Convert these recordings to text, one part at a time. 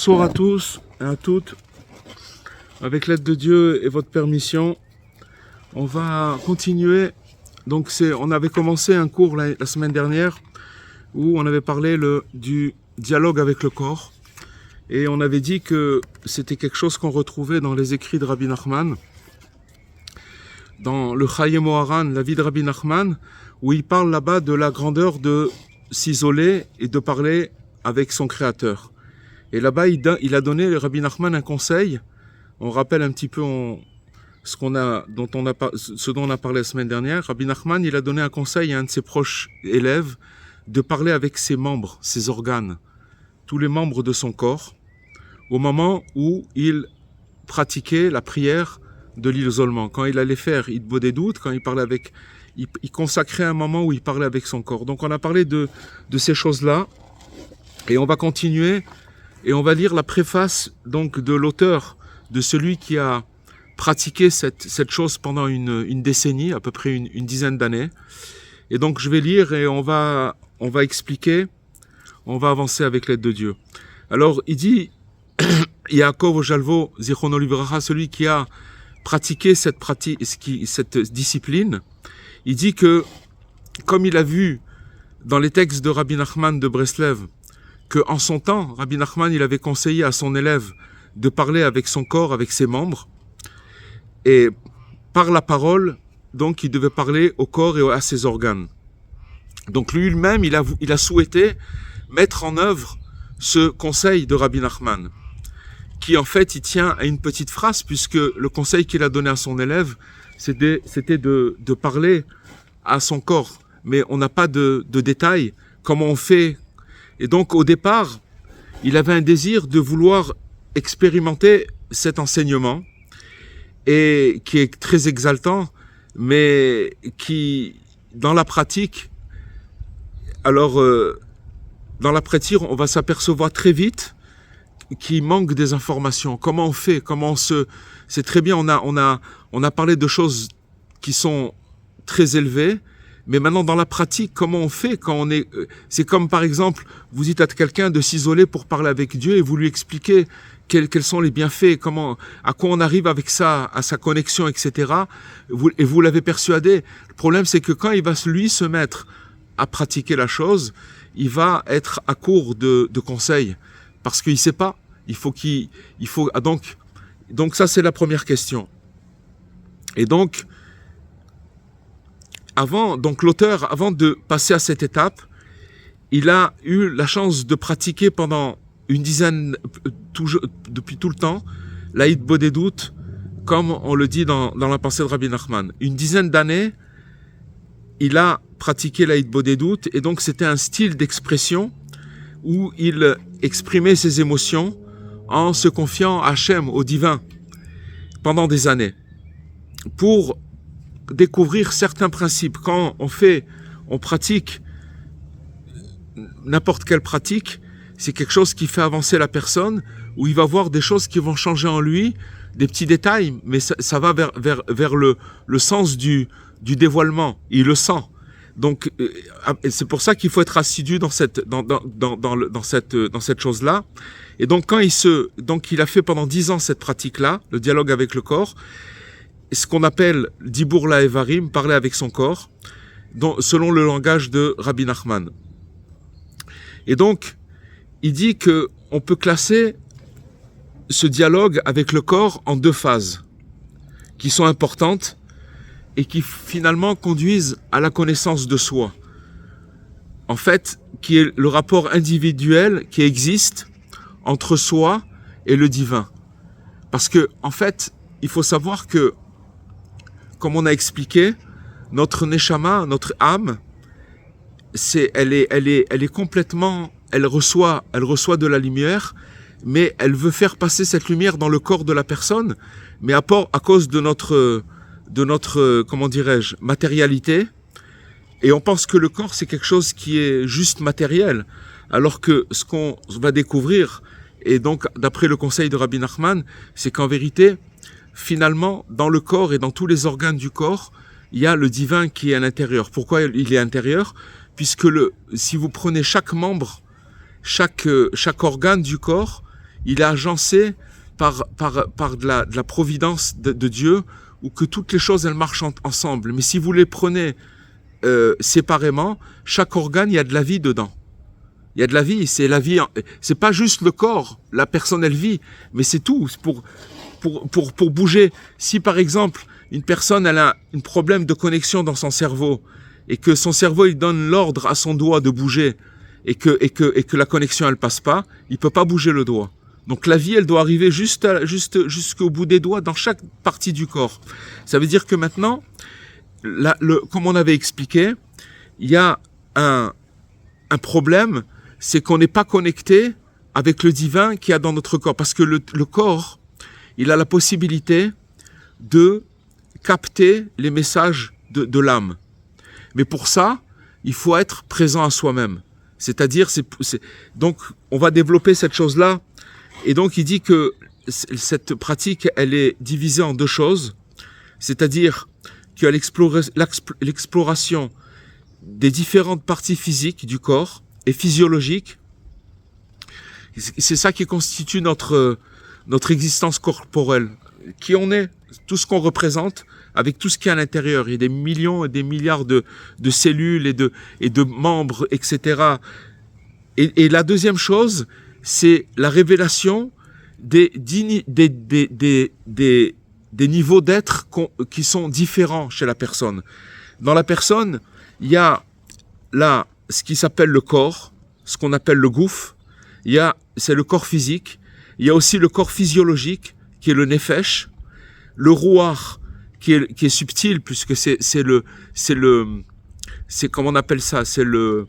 Bonsoir à tous et à toutes. Avec l'aide de Dieu et votre permission, on va continuer. Donc on avait commencé un cours la semaine dernière où on avait parlé du dialogue avec le corps. Et on avait dit que c'était quelque chose qu'on retrouvait dans les écrits de Rabbi Nachman, dans le Chaye Moharan, la vie de Rabbi Nachman, où il parle là-bas de la grandeur de s'isoler et de parler avec son Créateur. Et là-bas, il a donné, Rabbi Nachman, un conseil. On rappelle un petit peu ce dont on a parlé la semaine dernière. Rabbi Nachman, il a donné un conseil à un de ses proches élèves de parler avec ses membres, ses organes, tous les membres de son corps, au moment où il pratiquait la prière de l'isolement. Quand il allait faire Hit Bodedut, quand il parlait il consacrait un moment où il parlait avec son corps. Donc on a parlé de ces choses-là, et on va continuer. Et on va lire la préface donc de l'auteur, de celui qui a pratiqué cette chose pendant une décennie, à peu près une dizaine d'années. Et donc je vais lire et on va expliquer, on va avancer avec l'aide de Dieu. Alors il dit, Yaakov Ojalvo Zichrono Livracha, celui qui a pratiqué cette discipline, il dit que, comme il a vu dans les textes de Rabbi Nachman de Breslev, que en son temps, Rabbi Nachman, il avait conseillé à son élève de parler avec son corps, avec ses membres, et par la parole, donc il devait parler au corps et à ses organes. Donc lui-même, il a souhaité mettre en œuvre ce conseil de Rabbi Nachman, qui en fait, il tient à une petite phrase, puisque le conseil qu'il a donné à son élève, c'était de parler à son corps, mais on n'a pas de détails, comment on fait. Et donc au départ, il avait un désir de vouloir expérimenter cet enseignement, et qui est très exaltant, mais qui, dans la pratique, dans la pratique, on va s'apercevoir très vite qu'il manque des informations. Comment on fait? C'est très bien, on a parlé de choses qui sont très élevées, mais maintenant dans la pratique, comment on fait quand on est... C'est comme par exemple, vous dites à quelqu'un de s'isoler pour parler avec Dieu et vous lui expliquez quels sont les bienfaits, à quoi on arrive avec ça, à sa connexion, etc. Et vous l'avez persuadé. Le problème, c'est que quand il va lui se mettre à pratiquer la chose, il va être à court de conseils parce qu'il sait pas. Donc ça c'est la première question. Et donc l'auteur, avant de passer à cette étape, il a eu la chance de pratiquer pendant une dizaine, depuis tout le temps, l'Aïd Bodedout, comme on le dit dans la pensée de Rabbi Nachman. Une dizaine d'années, il a pratiqué l'Aïd Bodedout, et donc c'était un style d'expression où il exprimait ses émotions en se confiant à Hachem, au divin, pendant des années, pour découvrir certains principes. Quand on pratique n'importe quelle pratique, c'est quelque chose qui fait avancer la personne, où il va voir des choses qui vont changer en lui, des petits détails, mais ça va vers le sens du dévoilement. Il le sent. Donc c'est pour ça qu'il faut être assidu dans cette chose-là. Et donc il a fait pendant 10 ans cette pratique-là, le dialogue avec le corps, ce qu'on appelle Dibur La'evarim, parler avec son corps, selon le langage de Rabbi Nachman. Et donc il dit que on peut classer ce dialogue avec le corps en 2 phases qui sont importantes et qui finalement conduisent à la connaissance de soi. En fait, qui est le rapport individuel qui existe entre soi et le divin. Parce que, en fait, il faut savoir que, comme on a expliqué, notre neshama, notre âme, elle est complètement, elle reçoit de la lumière, mais elle veut faire passer cette lumière dans le corps de la personne, mais à cause de notre comment dirais-je, matérialité, et on pense que le corps c'est quelque chose qui est juste matériel, alors que ce qu'on va découvrir, et donc d'après le conseil de Rabbi Nachman, c'est qu'en vérité, finalement, dans le corps et dans tous les organes du corps, il y a le divin qui est à l'intérieur. Pourquoi il est intérieur? Puisque si vous prenez chaque membre, chaque organe du corps, il est agencé par de la providence de Dieu, ou que toutes les choses elles marchent ensemble. Mais si vous les prenez séparément, chaque organe, il y a de la vie dedans. Il y a de la vie, c'est la vie. C'est pas juste le corps, la personne elle vit, mais c'est tout. Pour bouger. Si par exemple une personne elle a un problème de connexion dans son cerveau et que son cerveau il donne l'ordre à son doigt de bouger et que la connexion elle passe pas, il peut pas bouger le doigt. Donc la vie, elle doit arriver jusqu'au bout des doigts dans chaque partie du corps. Ça veut dire que maintenant, comme on avait expliqué, il y a un problème, c'est qu'on n'est pas connecté avec le divin qu'il y a dans notre corps. Parce que le corps, il a la possibilité de capter les messages de l'âme. Mais pour ça, il faut être présent à soi-même. C'est-à-dire, donc on va développer cette chose-là. Et donc il dit que cette pratique, elle est divisée en 2 choses, c'est-à-dire qu'il y a l'exploration des différentes parties physiques du corps et physiologiques. C'est ça qui constitue notre existence corporelle, qui on est, tout ce qu'on représente, avec tout ce qui est à l'intérieur. Il y a des millions et des milliards de cellules et de membres, etc. Et la deuxième chose, c'est la révélation des niveaux d'être qui sont différents chez la personne. Dans la personne, il y a là ce qui s'appelle le corps, ce qu'on appelle le gouf. C'est le corps physique. Il y a aussi le corps physiologique, qui est le nefesh. Le rouar, qui est subtil, puisque c'est comment on appelle ça? C'est le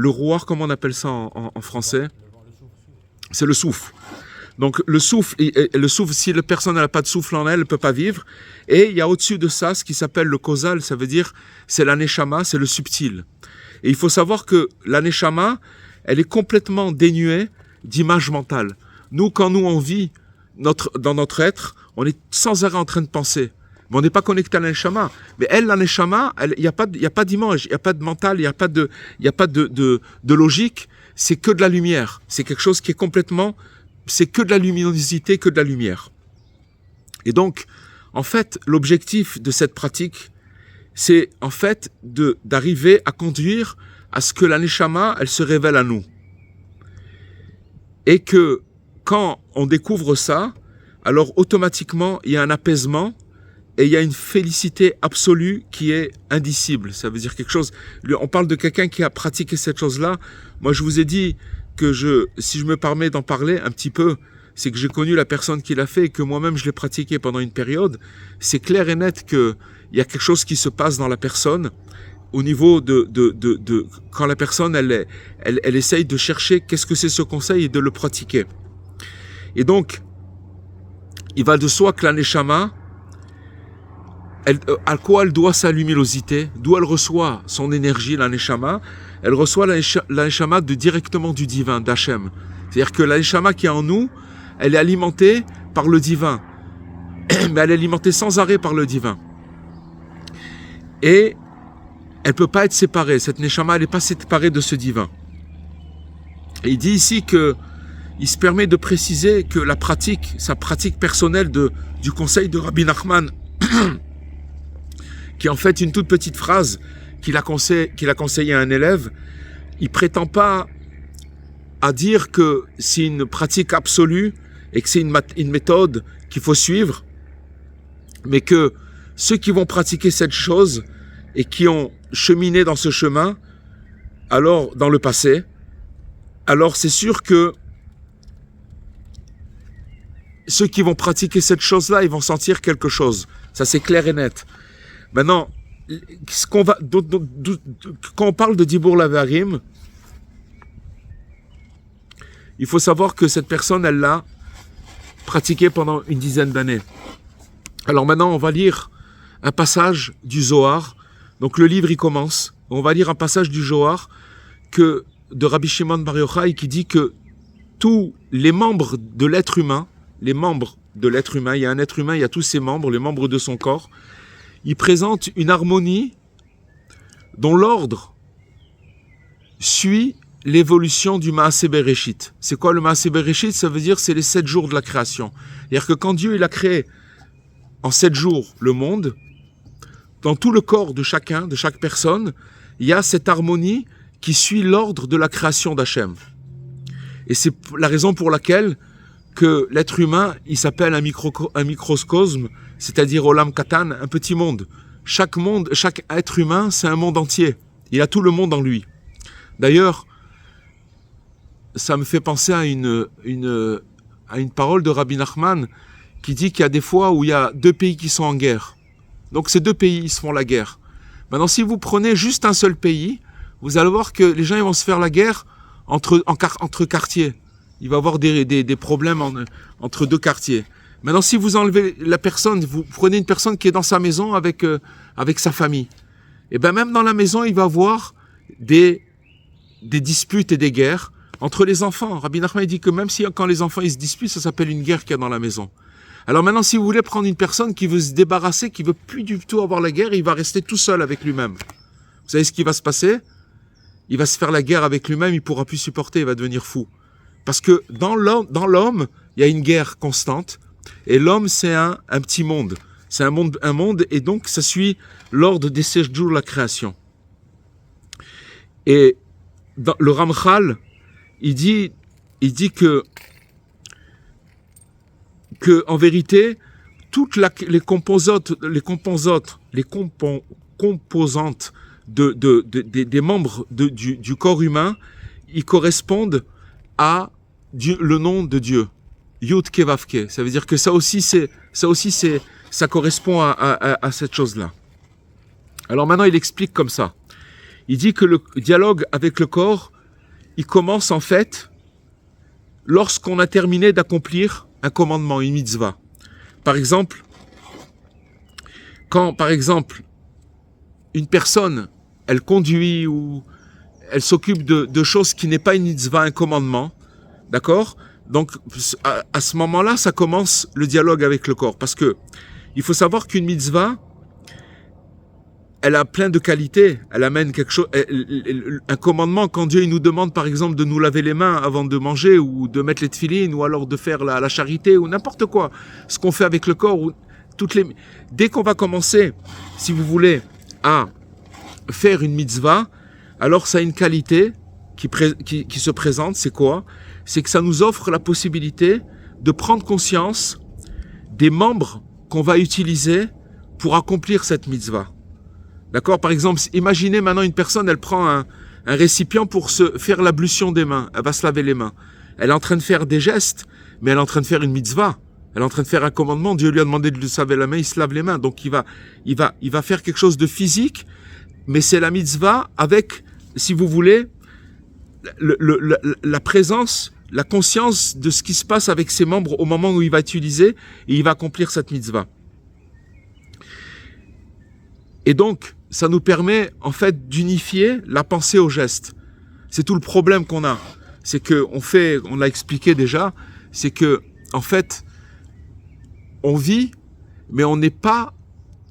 rouar, comment on appelle ça en français? C'est le souffle. Donc le souffle, si la personne n'a pas de souffle en elle, elle ne peut pas vivre. Et il y a au-dessus de ça ce qui s'appelle le causal, ça veut dire c'est la neshama, c'est le subtil. Et il faut savoir que la neshama, elle est complètement dénuée d'image mentale. Nous, quand on vit dans notre être, on est sans arrêt en train de penser. Mais on n'est pas connecté à la neshama. Mais elle, la neshama, il n'y a pas d'image, il n'y a pas de mental, il n'y a pas de logique. C'est que de la lumière. C'est quelque chose qui est complètement... C'est que de la luminosité, que de la lumière. Et donc, en fait, l'objectif de cette pratique, c'est en fait d'arriver à conduire à ce que la neshama, elle se révèle à nous. Et que quand on découvre ça, alors automatiquement, il y a un apaisement et il y a une félicité absolue qui est indicible. Ça veut dire quelque chose... On parle de quelqu'un qui a pratiqué cette chose-là. Moi, je vous ai dit que si je me permets d'en parler un petit peu, c'est que j'ai connu la personne qui l'a fait et que moi-même je l'ai pratiqué pendant une période. C'est clair et net qu'il y a quelque chose qui se passe dans la personne au niveau de quand la personne elle essaye de chercher qu'est-ce que c'est ce conseil et de le pratiquer. Et donc, il va de soi que la neshama, à quoi elle doit sa luminosité, d'où elle reçoit son énergie, la neshama. Elle reçoit la neshama directement du divin, d'Hachem. C'est-à-dire que la neshama qui est en nous, elle est alimentée par le divin. Mais elle est alimentée sans arrêt par le divin. Et elle ne peut pas être séparée. Cette neshama, elle n'est pas séparée de ce divin. Et il dit ici il se permet de préciser que la pratique, sa pratique personnelle du conseil de Rabbi Nachman, qui est en fait une toute petite phrase qu'il a conseillé à un élève, il prétend pas à dire que c'est une pratique absolue et que c'est une méthode qu'il faut suivre, mais que ceux qui vont pratiquer cette chose et qui ont cheminé dans ce chemin, alors dans le passé, alors c'est sûr que ceux qui vont pratiquer cette chose-là, ils vont sentir quelque chose. Ça, c'est clair et net. Maintenant, quand on parle de Dibur Lavarim, il faut savoir que cette personne, elle l'a pratiqué pendant une dizaine d'années. Alors maintenant, on va lire un passage du Zohar. Donc le livre, il commence. On va lire un passage du Zohar de Rabbi Shimon Bar Yochai qui dit que tous les membres de l'être humain, il y a un être humain, il y a tous ses membres, les membres de son corps, il présente une harmonie dont l'ordre suit l'évolution du Maaseh Bereshit. C'est quoi le Maaseh Bereshit? Ça veut dire c'est les 7 jours de la création. C'est-à-dire que quand Dieu il a créé en 7 jours le monde, dans tout le corps de chaque personne, il y a cette harmonie qui suit l'ordre de la création d'Hachem. Et c'est la raison pour laquelle que l'être humain, il s'appelle un microcosme, c'est-à-dire Olam Katan, un petit monde. Chaque être humain, c'est un monde entier. Il a tout le monde en lui. D'ailleurs, ça me fait penser à une parole de Rabbi Nachman qui dit qu'il y a des fois où il y a 2 pays qui sont en guerre. Donc ces 2 pays, ils se font la guerre. Maintenant, si vous prenez juste un seul pays, vous allez voir que les gens ils vont se faire la guerre entre quartiers. Il va y avoir des problèmes entre 2 quartiers. Maintenant, si vous enlevez la personne, vous prenez une personne qui est dans sa maison avec sa famille, et bien même dans la maison, il va y avoir des disputes et des guerres entre les enfants. Rabbi Nachman dit que même si quand les enfants ils se disputent, ça s'appelle une guerre qu'il y a dans la maison. Alors maintenant, si vous voulez prendre une personne qui veut se débarrasser, qui veut plus du tout avoir la guerre, il va rester tout seul avec lui-même. Vous savez ce qui va se passer? Il va se faire la guerre avec lui-même, il pourra plus supporter, il va devenir fou. Parce que dans l'homme, il y a une guerre constante, et l'homme, c'est un petit monde. C'est un monde, et donc ça suit l'ordre des 7 jours de la création. Et le Ramchal, il dit que en vérité, toutes les composantes des membres du corps humain, ils correspondent à le nom de Dieu. Yud Kevavke. Ça veut dire que ça correspond à cette chose-là. Alors maintenant, il explique comme ça. Il dit que le dialogue avec le corps, il commence en fait lorsqu'on a terminé d'accomplir un commandement, une mitzvah. Par exemple, quand une personne, elle conduit ou elle s'occupe de choses qui n'est pas une mitzvah, un commandement, d'accord? Donc à ce moment-là, ça commence le dialogue avec le corps, parce que il faut savoir qu'une mitzvah, elle a plein de qualités. Elle amène quelque chose, un commandement. Quand Dieu il nous demande, par exemple, de nous laver les mains avant de manger, ou de mettre les tefilines, ou alors de faire la charité, ou n'importe quoi, ce qu'on fait avec le corps, ou dès qu'on va commencer, si vous voulez, à faire une mitzvah, alors ça a une qualité qui se présente. C'est quoi? C'est que ça nous offre la possibilité de prendre conscience des membres qu'on va utiliser pour accomplir cette mitzvah. D'accord? Par exemple, imaginez maintenant une personne, elle prend un récipient pour se faire l'ablution des mains. Elle va se laver les mains. Elle est en train de faire des gestes, mais elle est en train de faire une mitzvah. Elle est en train de faire un commandement. Dieu lui a demandé de se laver la main, il se lave les mains. Donc il va faire quelque chose de physique, mais c'est la mitzvah avec, si vous voulez, la présence, la conscience de ce qui se passe avec ses membres au moment où il va utiliser et il va accomplir cette mitzvah. Et donc, ça nous permet en fait d'unifier la pensée au geste. C'est tout le problème qu'on a. C'est que on l'a expliqué déjà, c'est que en fait, on vit, mais on n'est pas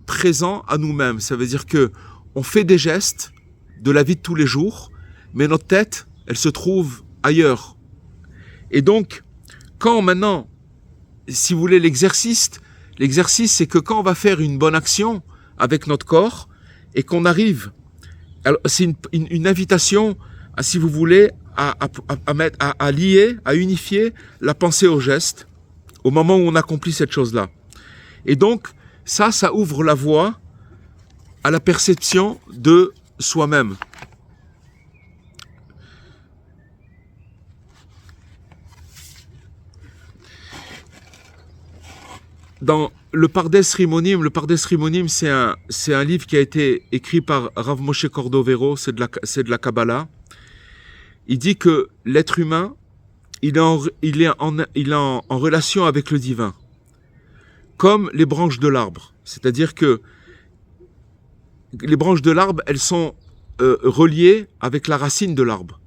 présent à nous-mêmes. Ça veut dire que on fait des gestes de la vie de tous les jours, mais notre tête, elle se trouve ailleurs. Et donc, quand maintenant, si vous voulez, l'exercice, c'est que quand on va faire une bonne action avec notre corps et qu'on arrive, alors c'est une invitation, si vous voulez, à lier, à unifier la pensée au geste au moment où on accomplit cette chose-là. Et donc, ça ouvre la voie à la perception de soi-même. Dans le Pardes Rimonim, c'est un livre qui a été écrit par Rav Moshe Cordovero, c'est de la Kabbalah. Il dit que l'être humain, il est en relation avec le divin, comme les branches de l'arbre. C'est-à-dire que les branches de l'arbre, elles sont reliées avec la racine de l'arbre.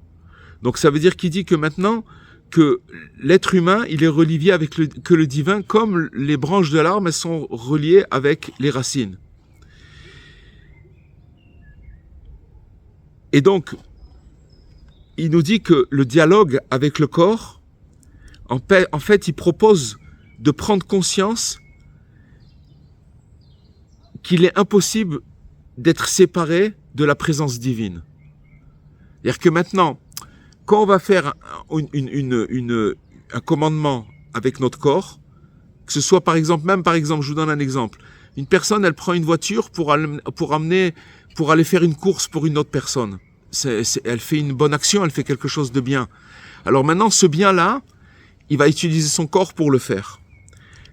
Donc ça veut dire qu'il dit que maintenant, que l'être humain, il est relié avec le divin, comme les branches de l'arbre, elles sont reliées avec les racines. Et donc, il nous dit que le dialogue avec le corps, en fait, il propose de prendre conscience qu'il est impossible d'être séparé de la présence divine. C'est-à-dire que maintenant, quand on va faire un commandement avec notre corps, que ce soit par exemple, je vous donne un exemple, une personne, elle prend une voiture pour aller faire une course pour une autre personne. Elle fait une bonne action, elle fait quelque chose de bien. Alors maintenant, ce bien-là, il va utiliser son corps pour le faire.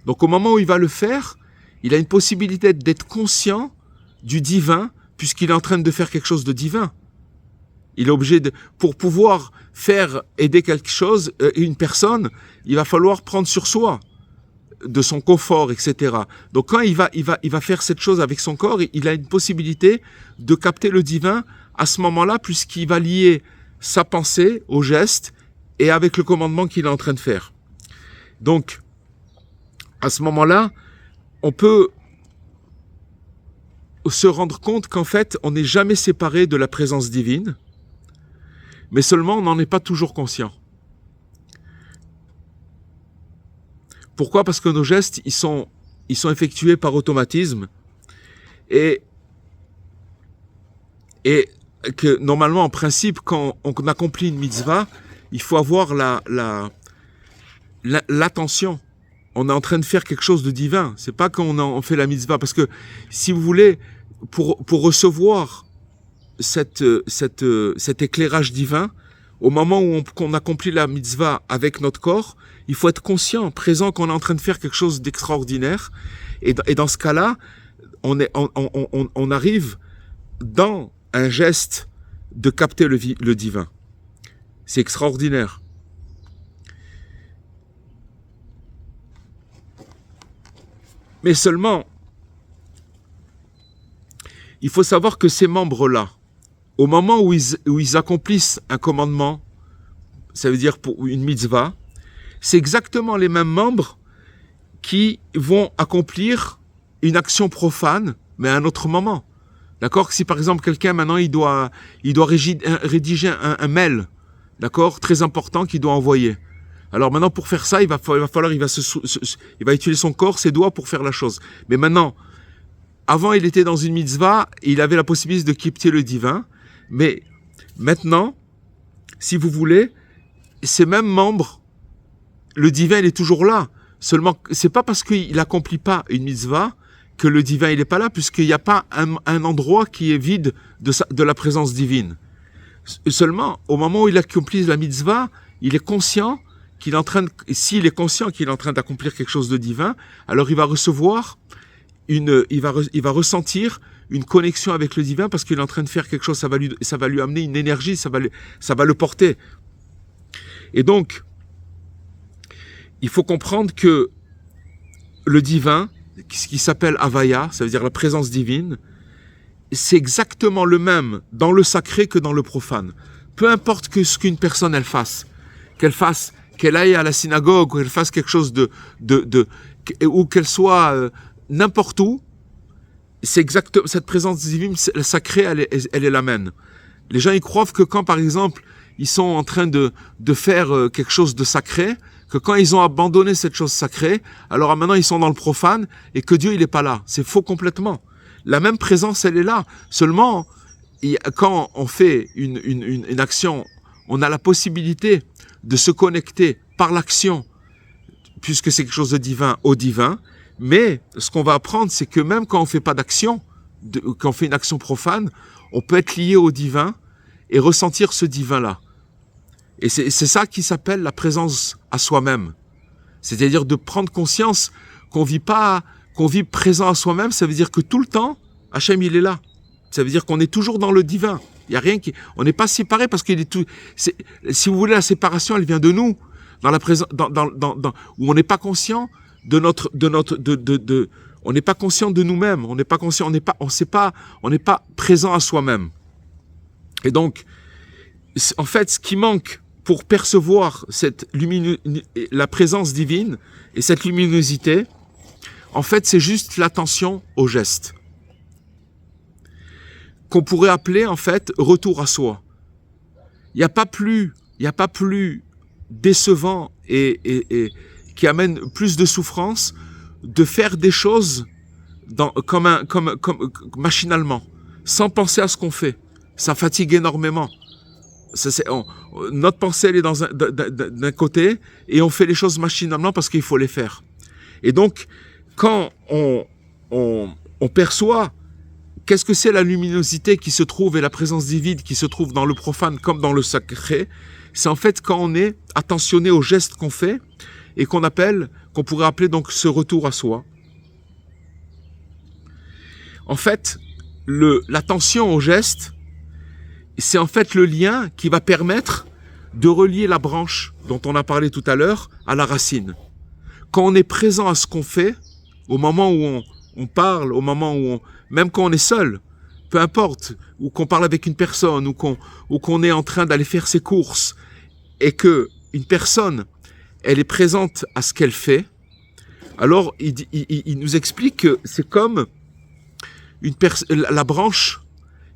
Donc au moment où il va le faire, il a une possibilité d'être conscient du divin, puisqu'il est en train de faire quelque chose de divin. Il est obligé pour pouvoir aider quelque chose, une personne, il va falloir prendre sur soi de son confort, etc. Donc quand il va faire cette chose avec son corps, il a une possibilité de capter le divin à ce moment-là, puisqu'il va lier sa pensée au geste et avec le commandement qu'il est en train de faire. Donc, à ce moment-là, on peut se rendre compte qu'en fait, on n'est jamais séparé de la présence divine, mais seulement on n'en est pas toujours conscient. Pourquoi? Parce que nos gestes, ils sont effectués par automatisme, et que normalement, en principe, quand on accomplit une mitzvah, il faut avoir l'attention. On est en train de faire quelque chose de divin. C'est pas quand on fait la mitzvah. Parce que, si vous voulez, pour recevoir cet éclairage divin, au moment où qu'on accomplit la mitzvah avec notre corps, il faut être conscient, présent qu'on est en train de faire quelque chose d'extraordinaire. Et dans ce cas-là, on arrive dans un geste de capter le divin. C'est extraordinaire. Mais seulement, il faut savoir que ces membres-là, au moment où ils accomplissent un commandement, ça veut dire pour une mitzvah, c'est exactement les mêmes membres qui vont accomplir une action profane, mais à un autre moment. D'accord? Si par exemple quelqu'un maintenant il doit rédiger un mail, d'accord, très important qu'il doit envoyer. Alors maintenant pour faire ça, il va utiliser son corps, ses doigts pour faire la chose. Mais maintenant, avant il était dans une mitzvah, et il avait la possibilité de capter le divin. Mais maintenant, si vous voulez, ces mêmes membres, le divin il est toujours là. Seulement, c'est pas parce qu'il accomplit pas une mitzvah que le divin il est pas là, puisqu'il n'y a pas un endroit qui est vide de la présence divine. Seulement, au moment où il accomplit la mitzvah, il est conscient qu'il est en train s'il est conscient qu'il est en train d'accomplir quelque chose de divin, alors il va recevoir il va ressentir une connexion avec le divin parce qu'il est en train de faire quelque chose, ça va lui amener une énergie, ça va le porter. Et donc, il faut comprendre que le divin, ce qui s'appelle Havaya, ça veut dire la présence divine, c'est exactement le même dans le sacré que dans le profane. Peu importe ce qu'une personne elle fasse, qu'elle aille à la synagogue, ou qu'elle fasse quelque chose ou qu'elle soit n'importe où, c'est exactement cette présence divine, le sacré, elle est la même. Les gens ils croient que quand par exemple ils sont en train de faire quelque chose de sacré, que quand ils ont abandonné cette chose sacrée, alors maintenant ils sont dans le profane et que Dieu il est pas là. C'est faux complètement. La même présence elle est là. Seulement quand on fait une action, on a la possibilité de se connecter par l'action, puisque c'est quelque chose de divin au divin. Mais ce qu'on va apprendre, c'est que même quand on fait pas d'action, quand on fait une action profane, on peut être lié au divin et ressentir ce divin-là. Et c'est ça qui s'appelle la présence à soi-même. C'est-à-dire de prendre conscience qu'on vit présent à soi-même, ça veut dire que tout le temps, Hachem il est là. Ça veut dire qu'on est toujours dans le divin. Il y a rien on n'est pas séparé parce qu'il est tout. Si vous voulez, la séparation, elle vient de nous, dans la présence, où on n'est pas conscient on n'est pas conscient de nous-mêmes. On n'est pas conscient, on n'est pas présent à soi-même. Et donc, en fait, ce qui manque pour percevoir la présence divine et cette luminosité, en fait, c'est juste l'attention au geste. Qu'on pourrait appeler, en fait, retour à soi. Il n'y a pas plus décevant et qui amène plus de souffrance de faire des choses comme machinalement, sans penser à ce qu'on fait. Ça fatigue énormément. Notre pensée elle est d'un côté et on fait les choses machinalement parce qu'il faut les faire. Et donc, quand on perçoit qu'est-ce que c'est la luminosité qui se trouve et la présence divine qui se trouve dans le profane comme dans le sacré, c'est en fait quand on est attentionné aux gestes qu'on fait et qu'on pourrait appeler donc ce retour à soi. En fait, l'attention aux gestes, c'est en fait le lien qui va permettre de relier la branche dont on a parlé tout à l'heure à la racine. Quand on est présent à ce qu'on fait, au moment où on parle, au moment où même quand on est seul, peu importe, ou qu'on parle avec une personne, ou qu'on est en train d'aller faire ses courses, et que une personne, elle est présente à ce qu'elle fait, alors il nous explique que c'est comme la branche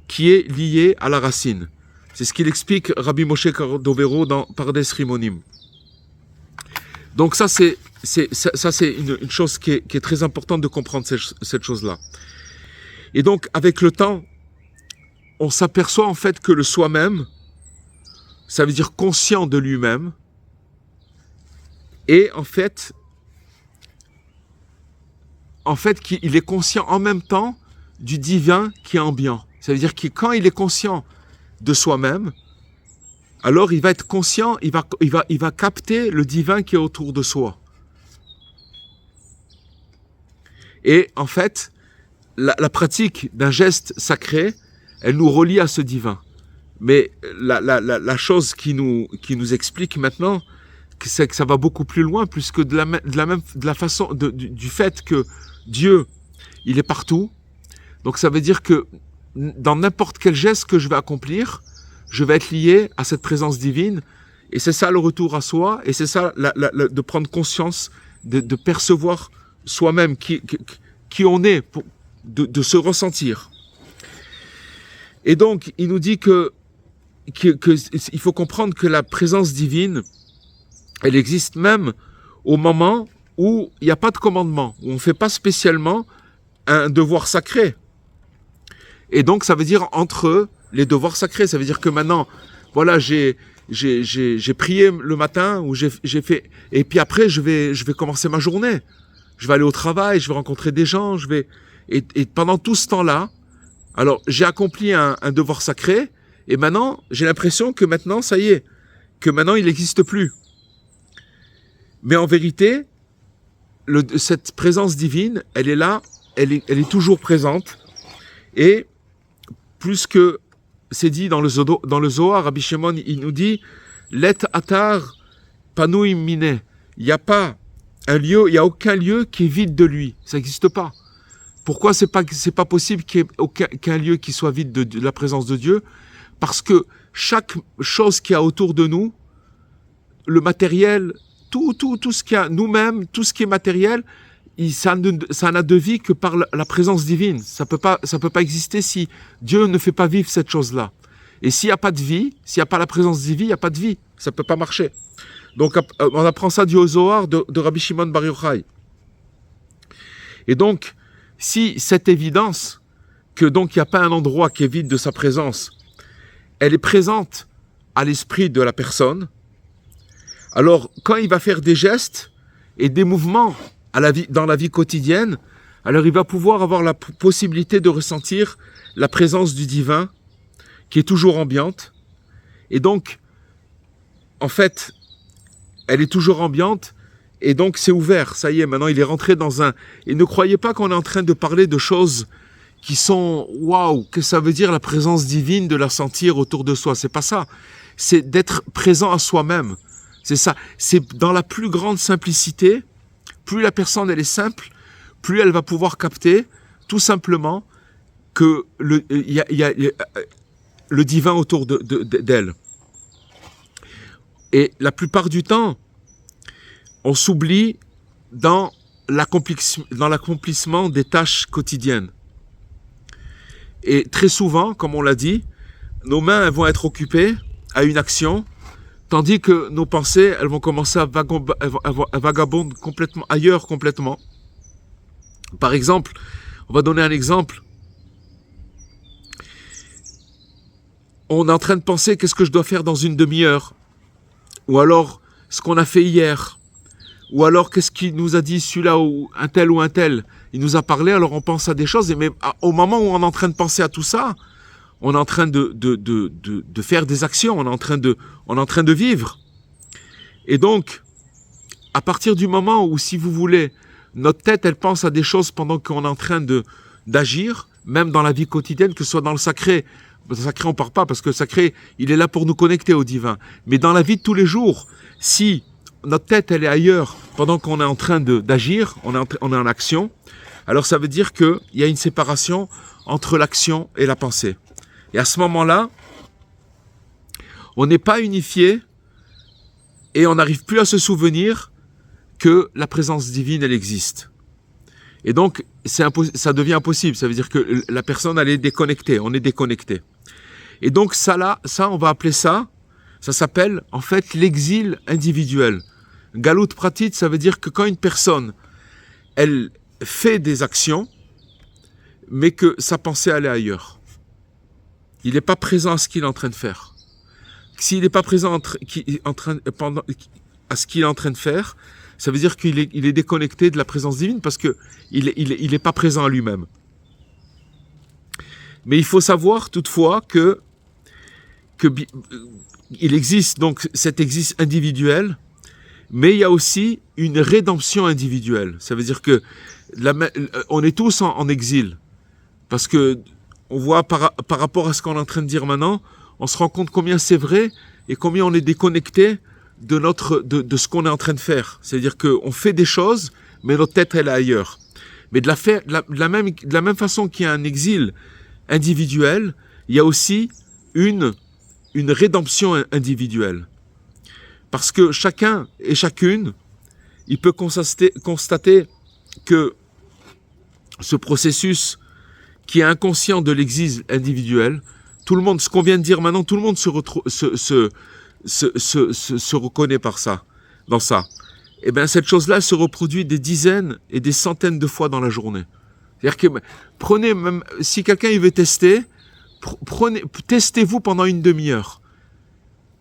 qui est liée à la racine. C'est ce qu'il explique Rabbi Moshe Cordovero dans Pardes Rimonim. Donc ça c'est une chose qui est très importante de comprendre cette chose-là. Et donc avec le temps, on s'aperçoit en fait que le soi-même, ça veut dire conscient de lui-même, et en fait qu'il est conscient en même temps du divin qui est ambiant. Ça veut dire que quand il est conscient de soi-même, alors il va être conscient, il va capter le divin qui est autour de soi. Et en fait, la pratique d'un geste sacré, elle nous relie à ce divin. Mais la chose qui nous explique maintenant, c'est que ça va beaucoup plus loin, puisque du fait que Dieu, il est partout. Donc ça veut dire que dans n'importe quel geste que je vais accomplir, je vais être lié à cette présence divine. Et c'est ça le retour à soi, et c'est ça de prendre conscience, de percevoir soi-même qui on est, de se ressentir. Et donc, il nous dit il faut comprendre que la présence divine, elle existe même au moment où il n'y a pas de commandement, où on ne fait pas spécialement un devoir sacré. Et donc, ça veut dire entre les devoirs sacrés, ça veut dire que maintenant, voilà, j'ai prié le matin, ou j'ai fait, et puis après, je vais commencer ma journée. Je vais aller au travail, je vais rencontrer des gens, et pendant tout ce temps-là, alors j'ai accompli un devoir sacré, et maintenant, j'ai l'impression que maintenant, ça y est, que maintenant, il n'existe plus. Mais en vérité, cette présence divine, elle est là, elle est toujours présente. Et plus que c'est dit dans le Zohar, Rabbi Shimon, il nous dit « Let atar panui mine ». Il n'y a pas un lieu, il n'y a aucun lieu qui est vide de lui. Ça n'existe pas. Pourquoi c'est pas possible qu'il n'y ait qu'un lieu qui soit vide de la présence de Dieu? Parce que chaque chose qu'il y a autour de nous, le matériel, tout ce qu'il y a, nous-mêmes, tout ce qui est matériel, ça n'a de vie que par la présence divine. Ça peut pas exister si Dieu ne fait pas vivre cette chose-là. Et s'il n'y a pas de vie, s'il n'y a pas la présence divine, il n'y a pas de vie. Ça peut pas marcher. Donc, on apprend ça du Zohar de Rabbi Shimon Bar Yochai. Et donc, si cette évidence que donc il n'y a pas un endroit qui est vide de sa présence, elle est présente à l'esprit de la personne, alors quand il va faire des gestes et des mouvements dans la vie quotidienne, alors il va pouvoir avoir la possibilité de ressentir la présence du divin qui est toujours ambiante. Et donc, en fait, elle est toujours ambiante et donc c'est ouvert. Ça y est, maintenant il est rentré dans un... Et ne croyez pas qu'on est en train de parler de choses qui sont waouh, que ça veut dire la présence divine, de la sentir autour de soi. C'est pas ça. C'est d'être présent à soi-même. C'est ça. C'est dans la plus grande simplicité. Plus la personne elle est simple, plus elle va pouvoir capter tout simplement que y a le divin autour d'elle. Et la plupart du temps, on s'oublie dans l'accomplissement des tâches quotidiennes. Et très souvent, comme on l'a dit, nos mains elles vont être occupées à une action, tandis que nos pensées, elles vont commencer à vagabonder complètement ailleurs, complètement. Par exemple, on va donner un exemple. On est en train de penser qu'est-ce que je dois faire dans une demi-heure, ou alors ce qu'on a fait hier, ou alors qu'est-ce qu'il nous a dit celui-là ou un tel, il nous a parlé, alors on pense à des choses, mais au moment où on est en train de penser à tout ça, on est en train de faire des actions, on est en train de vivre. Et donc, à partir du moment où, si vous voulez, notre tête, elle pense à des choses pendant qu'on est en train d'agir, même dans la vie quotidienne, que ce soit dans le sacré. Le sacré, on ne parle pas, parce que le sacré, il est là pour nous connecter au divin. Mais dans la vie de tous les jours, si notre tête, elle est ailleurs, pendant qu'on est en train d'agir, on est en action, alors ça veut dire qu'il y a une séparation entre l'action et la pensée. Et à ce moment-là, on n'est pas unifié et on n'arrive plus à se souvenir que la présence divine, elle existe. Et donc, ça devient impossible. Ça veut dire que la personne, elle est déconnectée. On est déconnecté. Et donc, ça, on va appeler ça s'appelle en fait l'exil individuel. Galut pratit, ça veut dire que quand une personne, elle fait des actions, mais que sa pensée, elle est ailleurs. il n'est pas présent à ce qu'il est en train de faire. S'il n'est pas présent à ce qu'il est en train de faire, ça veut dire qu'il est déconnecté de la présence divine parce qu'il n'est pas présent à lui-même. Mais il faut savoir toutefois que il existe donc cet existe individuel, mais il y a aussi une rédemption individuelle. Ça veut dire que on est tous en exil. Parce que on voit par rapport à ce qu'on est en train de dire maintenant, on se rend compte combien c'est vrai et combien on est déconnecté de ce qu'on est en train de faire. C'est-à-dire qu'on fait des choses, mais notre tête, elle est ailleurs. Mais de la même façon qu'il y a un exil individuel, il y a aussi une rédemption individuelle. Parce que chacun et chacune, il peut constater que ce processus qui est inconscient de l'exil individuel, tout le monde, ce qu'on vient de dire maintenant, tout le monde se reconnaît dans ça. Et bien cette chose-là se reproduit des dizaines et des centaines de fois dans la journée. C'est-à-dire que prenez même, si quelqu'un il veut tester, testez-vous pendant une demi-heure.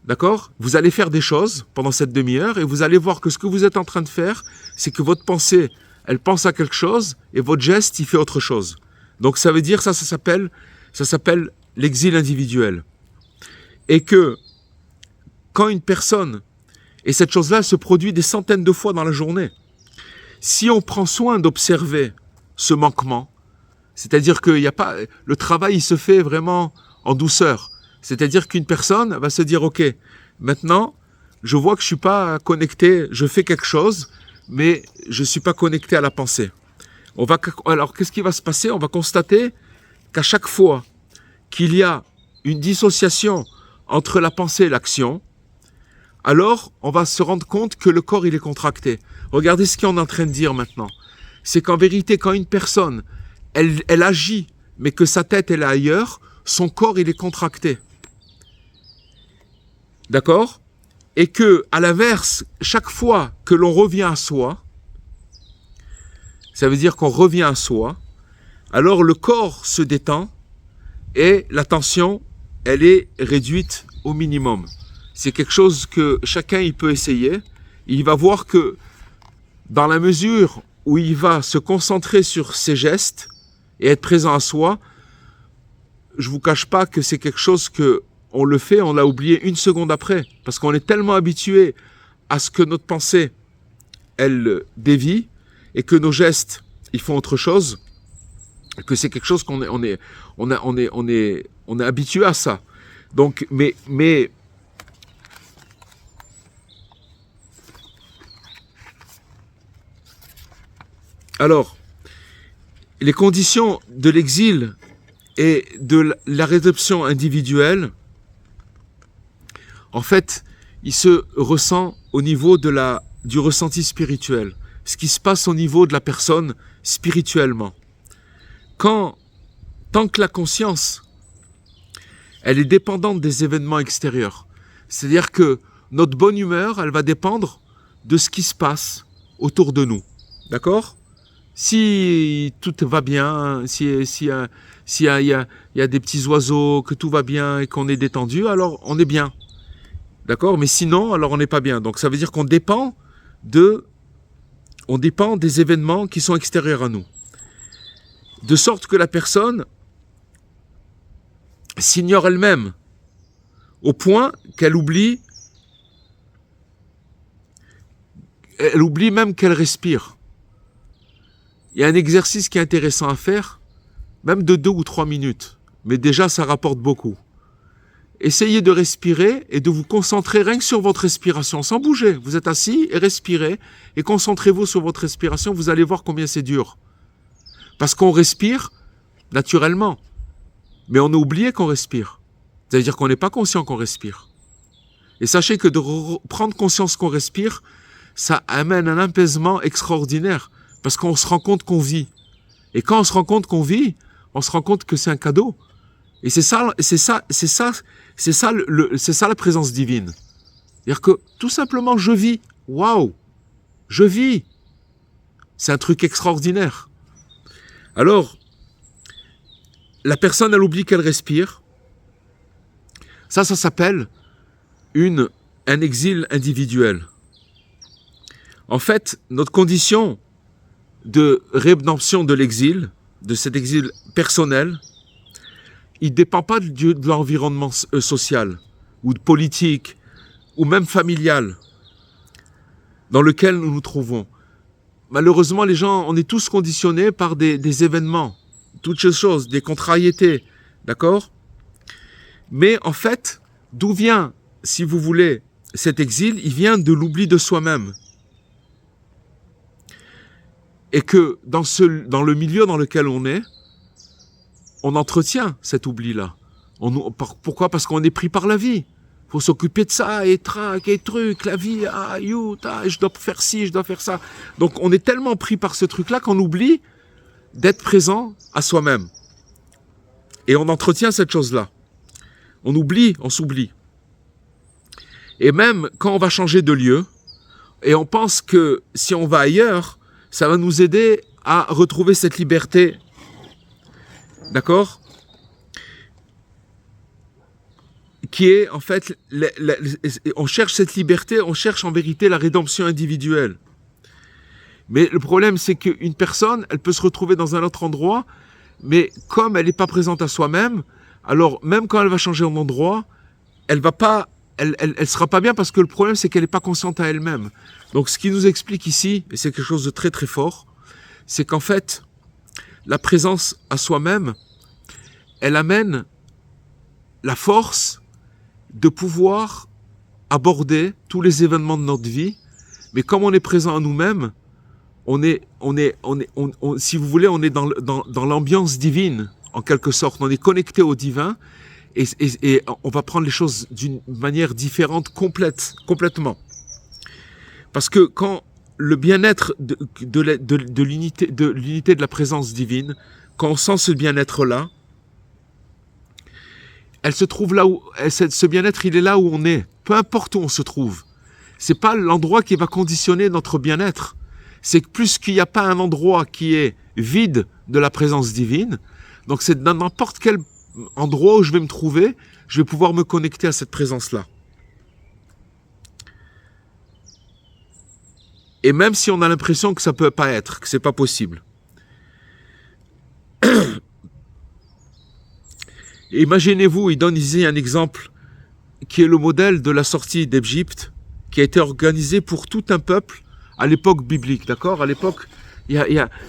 D'accord ? Vous allez faire des choses pendant cette demi-heure et vous allez voir que ce que vous êtes en train de faire, c'est que votre pensée, elle pense à quelque chose et votre geste, il fait autre chose. Donc ça veut dire, ça s'appelle l'exil individuel. Et que quand une personne, et cette chose-là se produit des centaines de fois dans la journée, si on prend soin d'observer ce manquement, c'est-à-dire que le travail il se fait vraiment en douceur. C'est-à-dire qu'une personne va se dire, ok, maintenant, je vois que je suis pas connecté, je fais quelque chose, mais je suis pas connecté à la pensée. Alors, qu'est-ce qui va se passer ? On va constater qu'à chaque fois qu'il y a une dissociation entre la pensée et l'action, alors on va se rendre compte que le corps il est contracté. Regardez ce qu'on est en train de dire maintenant. C'est qu'en vérité, quand une personne, elle agit, mais que sa tête elle est ailleurs, son corps il est contracté. D'accord ? Et que, à l'inverse, chaque fois que l'on revient à soi, ça veut dire qu'on revient à soi, alors le corps se détend et la tension, elle est réduite au minimum. C'est quelque chose que chacun il peut essayer. Il va voir que dans la mesure où il va se concentrer sur ses gestes et être présent à soi, je vous cache pas que c'est quelque chose que on le fait, on l'a oublié une seconde après, parce qu'on est tellement habitué à ce que notre pensée, elle dévie, et que nos gestes, ils font autre chose, que c'est quelque chose qu'on est habitué à ça. Donc, mais alors, les conditions de l'exil et de la rédemption individuelle, en fait, il se ressent au niveau du ressenti spirituel. Ce qui se passe au niveau de la personne spirituellement. Tant que la conscience, elle est dépendante des événements extérieurs. C'est-à-dire que notre bonne humeur, elle va dépendre de ce qui se passe autour de nous. D'accord ? Si tout va bien, s'il y a des petits oiseaux, que tout va bien et qu'on est détendu, alors on est bien. D'accord ? Mais sinon, alors on n'est pas bien. Donc ça veut dire qu'on dépend des événements qui sont extérieurs à nous. De sorte que la personne s'ignore elle-même au point qu'elle oublie même qu'elle respire. Il y a un exercice qui est intéressant à faire, même de 2 ou 3 minutes, mais déjà ça rapporte beaucoup. Essayez de respirer et de vous concentrer rien que sur votre respiration, sans bouger. Vous êtes assis et respirez et concentrez-vous sur votre respiration, vous allez voir combien c'est dur. Parce qu'on respire naturellement, mais on a oublié qu'on respire. C'est-à-dire qu'on n'est pas conscient qu'on respire. Et sachez que de prendre conscience qu'on respire, ça amène un apaisement extraordinaire, parce qu'on se rend compte qu'on vit. Et quand on se rend compte qu'on vit, on se rend compte que c'est un cadeau. Et c'est ça la présence divine. C'est-à-dire que tout simplement, je vis. Waouh! Je vis. C'est un truc extraordinaire. Alors, la personne, elle oublie qu'elle respire. Ça s'appelle un exil individuel. En fait, notre condition de rédemption de l'exil, de cet exil personnel, il ne dépend pas de l'environnement social, ou de politique, ou même familial, dans lequel nous nous trouvons. Malheureusement, les gens, on est tous conditionnés par des événements, toutes ces choses, des contrariétés, d'accord? Mais en fait, d'où vient, si vous voulez, cet exil? Il vient de l'oubli de soi-même. Et que dans le milieu dans lequel on est, on entretient cet oubli-là. Pourquoi? Parce qu'on est pris par la vie. Il faut s'occuper de ça, et trac, et truc, la vie, je dois faire ci, je dois faire ça. Donc on est tellement pris par ce truc-là qu'on oublie d'être présent à soi-même. Et on entretient cette chose-là. On s'oublie. Et même quand on va changer de lieu, et on pense que si on va ailleurs, ça va nous aider à retrouver cette liberté. D'accord? Qui est en fait, on cherche cette liberté, on cherche en vérité la rédemption individuelle. Mais le problème, c'est qu'une personne, elle peut se retrouver dans un autre endroit, mais comme elle n'est pas présente à soi-même, alors même quand elle va changer d'endroit, elle sera pas bien parce que le problème, c'est qu'elle n'est pas consciente à elle-même. Donc ce qui nous explique ici, et c'est quelque chose de très très fort, c'est qu'en fait, la présence à soi-même, elle amène la force de pouvoir aborder tous les événements de notre vie, mais comme on est présent à nous-mêmes, si vous voulez, on est dans l'ambiance divine, en quelque sorte. On est connecté au divin et on va prendre les choses d'une manière différente, complètement. Parce que quand le bien-être de l'unité de la présence divine, quand on sent ce bien-être-là, elle se trouve là où, ce bien-être, il est là où on est, peu importe où on se trouve. C'est pas l'endroit qui va conditionner notre bien-être. C'est que plus qu'il n'y a pas un endroit qui est vide de la présence divine, donc c'est dans n'importe quel endroit où je vais me trouver, je vais pouvoir me connecter à cette présence-là. Et même si on a l'impression que ça peut pas être, que c'est pas possible. Imaginez-vous, il donne ici un exemple qui est le modèle de la sortie d'Égypte, qui a été organisé pour tout un peuple à l'époque biblique, d'accord? À l'époque,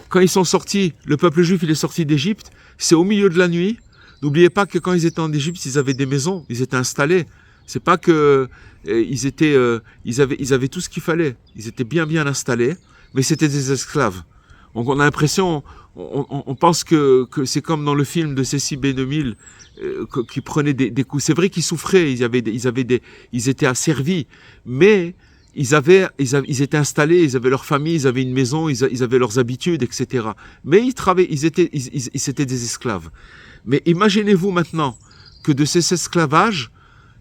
quand ils sont sortis, le peuple juif, il est sorti d'Égypte, c'est au milieu de la nuit. N'oubliez pas que quand ils étaient en Égypte, ils avaient des maisons, ils étaient installés. C'est pas que ils avaient tout ce qu'il fallait. Ils étaient bien installés, mais c'était des esclaves. Donc on a l'impression, on pense que c'est comme dans le film de Cécile B. 2000, qui prenaient des coups. C'est vrai qu'ils souffraient, ils étaient asservis, mais ils étaient installés, ils avaient leur famille, ils avaient une maison, ils avaient leurs habitudes, etc. Mais c'était des esclaves. Mais imaginez-vous maintenant que de ces esclavages,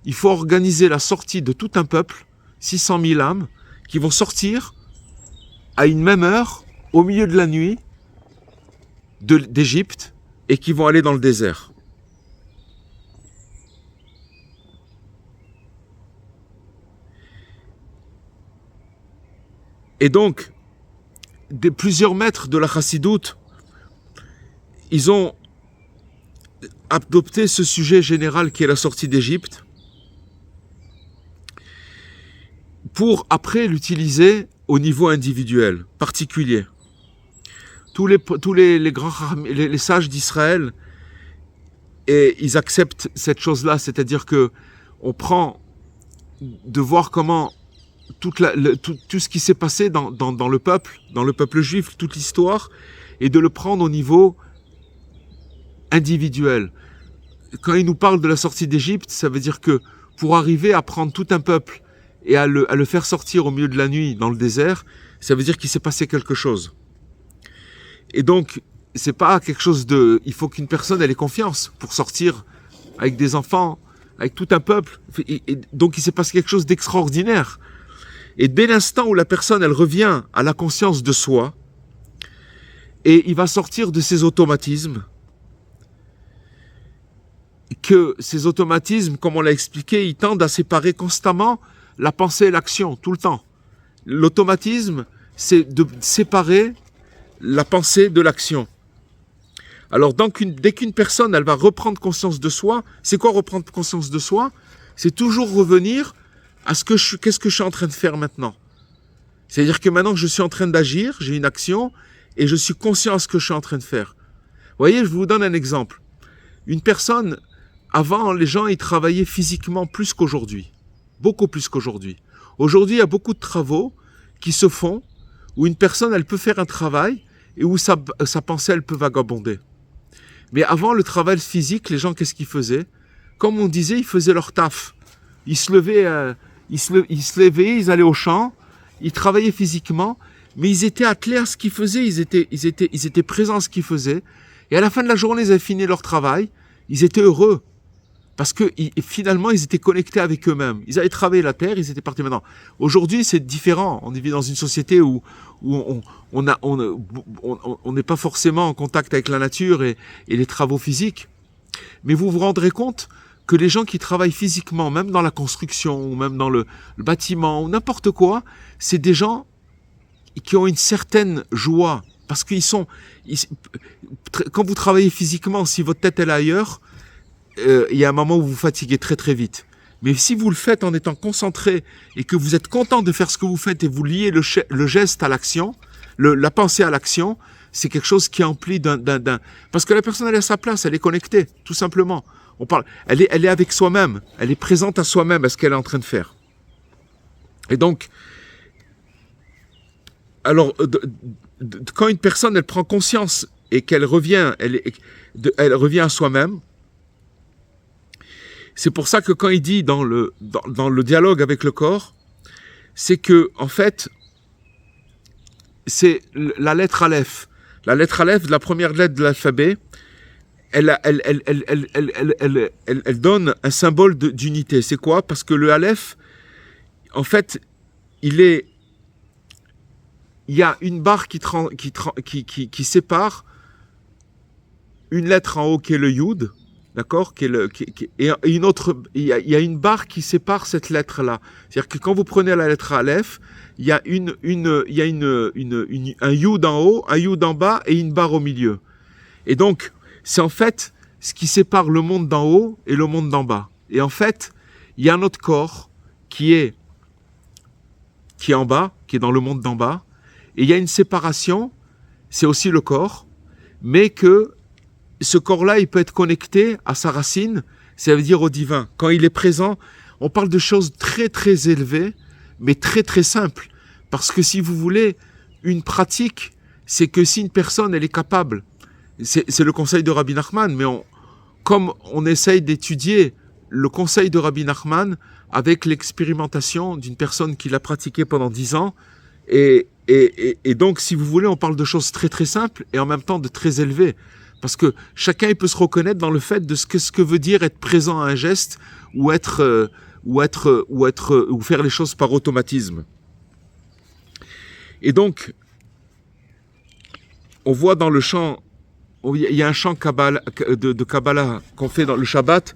il faut organiser la sortie de tout un peuple, 600 000 âmes, qui vont sortir à une même heure, au milieu de la nuit, d'Égypte, et qui vont aller dans le désert. Et donc, plusieurs maîtres de la chassidoute, ils ont adopté ce sujet général qui est la sortie d'Égypte pour après l'utiliser au niveau individuel, particulier. Tous les grands, les sages d'Israël, et ils acceptent cette chose-là, c'est-à-dire que on prend de voir comment tout ce qui s'est passé dans le peuple juif, toute l'histoire, et de le prendre au niveau individuel. Quand il nous parle de la sortie d'Égypte, ça veut dire que pour arriver à prendre tout un peuple et à le faire sortir au milieu de la nuit dans le désert, ça veut dire qu'il s'est passé quelque chose. Et donc, c'est pas quelque chose de... Il faut qu'une personne ait confiance pour sortir avec des enfants, avec tout un peuple. Et donc, il s'est passé quelque chose d'extraordinaire. Et dès l'instant où la personne, elle revient à la conscience de soi, et il va sortir de ses automatismes, que ces automatismes, comme on l'a expliqué, ils tendent à séparer constamment la pensée et l'action, tout le temps. L'automatisme, c'est de séparer la pensée de l'action. Alors, dès qu'une personne, elle va reprendre conscience de soi, c'est quoi reprendre conscience de soi? C'est toujours revenir à qu'est-ce que je suis en train de faire maintenant. C'est-à-dire que maintenant, je suis en train d'agir, j'ai une action, et je suis conscient de ce que je suis en train de faire. Vous voyez, je vous donne un exemple. Une personne, avant, les gens, ils travaillaient physiquement plus qu'aujourd'hui. Beaucoup plus qu'aujourd'hui. Aujourd'hui, il y a beaucoup de travaux qui se font où une personne, elle peut faire un travail et où sa pensée, elle peut vagabonder. Mais avant le travail physique, les gens, qu'est-ce qu'ils faisaient? Comme on disait, ils faisaient leur taf. Ils se levaient, ils allaient au champ, ils travaillaient physiquement, mais ils étaient attelés à ce qu'ils faisaient, ils étaient présents à ce qu'ils faisaient. Et à la fin de la journée, ils avaient fini leur travail, ils étaient heureux. Parce que finalement, ils étaient connectés avec eux-mêmes. Ils avaient travaillé la terre, ils étaient partis maintenant. Aujourd'hui, c'est différent. On vit dans une société où on n'est pas forcément en contact avec la nature et les travaux physiques. Mais vous vous rendrez compte que les gens qui travaillent physiquement, même dans la construction, ou même dans le bâtiment, ou n'importe quoi, c'est des gens qui ont une certaine joie. Parce quand vous travaillez physiquement, si votre tête est ailleurs, il y a un moment où vous vous fatiguez très très vite. Mais si vous le faites en étant concentré et que vous êtes content de faire ce que vous faites et vous liez le geste à l'action, la pensée à l'action, c'est quelque chose qui est empli d'un... Parce que la personne, elle est à sa place, elle est connectée, tout simplement. Elle est avec soi-même, elle est présente à soi-même, à ce qu'elle est en train de faire. Et donc, alors, quand une personne, elle prend conscience et qu'elle revient, elle revient à soi-même, c'est pour ça que quand il dit dans le dialogue avec le corps, c'est que, en fait, c'est la lettre Aleph. La lettre Aleph, la première lettre de l'alphabet, elle donne un symbole d'unité. C'est quoi? Parce que le Aleph, en fait, il y a une barre qui sépare une lettre en haut qui est le Yud, d'accord, et une autre, il y a une barre qui sépare cette lettre-là. C'est-à-dire que quand vous prenez la lettre Aleph, il y a un Yud en haut, un Yud en bas et une barre au milieu. Et donc, c'est en fait ce qui sépare le monde d'en haut et le monde d'en bas. Et en fait, il y a notre corps qui est en bas, qui est dans le monde d'en bas, et il y a une séparation, c'est aussi le corps, mais que ce corps-là, il peut être connecté à sa racine, ça veut dire au divin. Quand il est présent, on parle de choses très très élevées, mais très très simples. Parce que si vous voulez, une pratique, c'est que si une personne, elle est capable, c'est le conseil de Rabbi Nachman, mais comme on essaye d'étudier le conseil de Rabbi Nachman avec l'expérimentation d'une personne qui l'a pratiqué pendant 10 ans, et donc, si vous voulez, on parle de choses très très simples et en même temps de très élevées. Parce que chacun il peut se reconnaître dans le fait de ce que veut dire être présent à un geste ou faire les choses par automatisme. Et donc, on voit dans le chant, il y a un chant de Kabbalah qu'on fait dans le Shabbat,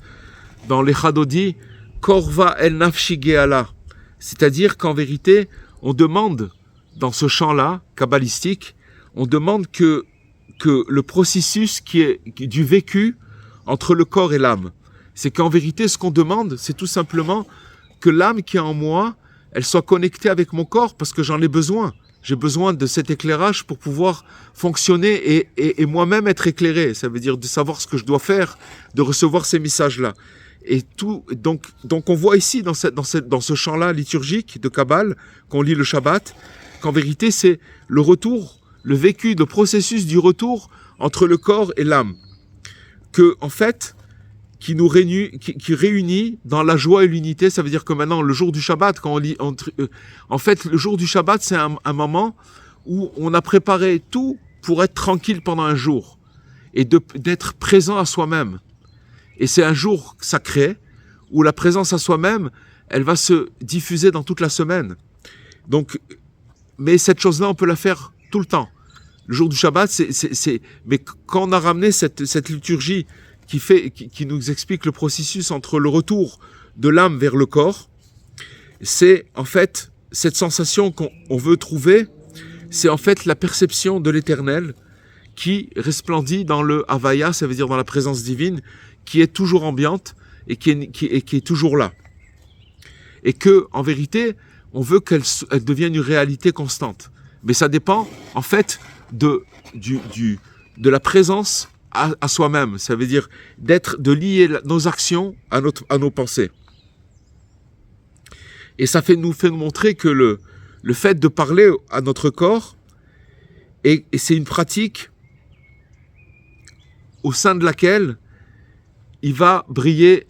dans les Chadodi, Korva el Nafshi Geala. C'est-à-dire qu'en vérité, on demande, dans ce chant-là, kabbalistique, on demande que le processus qui est du vécu entre le corps et l'âme. C'est qu'en vérité, ce qu'on demande, c'est tout simplement que l'âme qui est en moi, elle soit connectée avec mon corps parce que j'en ai besoin. J'ai besoin de cet éclairage pour pouvoir fonctionner et moi-même être éclairé. Ça veut dire de savoir ce que je dois faire, de recevoir ces messages-là. Et tout, donc on voit ici, dans ce chant-là liturgique de Kabbale, qu'on lit le Shabbat, qu'en vérité, c'est le retour, le vécu, le processus du retour entre le corps et l'âme. Que, en fait, qui nous réunit dans la joie et l'unité. Ça veut dire que maintenant, le jour du Shabbat, quand on lit, en fait, le jour du Shabbat, c'est un moment où on a préparé tout pour être tranquille pendant un jour et d'être présent à soi-même. Et c'est un jour sacré où la présence à soi-même, elle va se diffuser dans toute la semaine. Donc, mais cette chose-là, on peut la faire tout le temps. Le jour du Shabbat, mais quand on a ramené cette liturgie qui nous explique le processus entre le retour de l'âme vers le corps. C'est en fait cette sensation qu'on veut trouver, c'est en fait la perception de l'éternel qui resplendit dans le Havaya, ça veut dire dans la présence divine, qui est toujours ambiante et qui est toujours là. Et que, en vérité, on veut qu'elle devienne une réalité constante. Mais ça dépend, en fait, de la présence à soi-même. Ça veut dire de lier nos actions à nos pensées. Et ça nous fait montrer que le fait de parler à notre corps, et c'est une pratique au sein de laquelle il va briller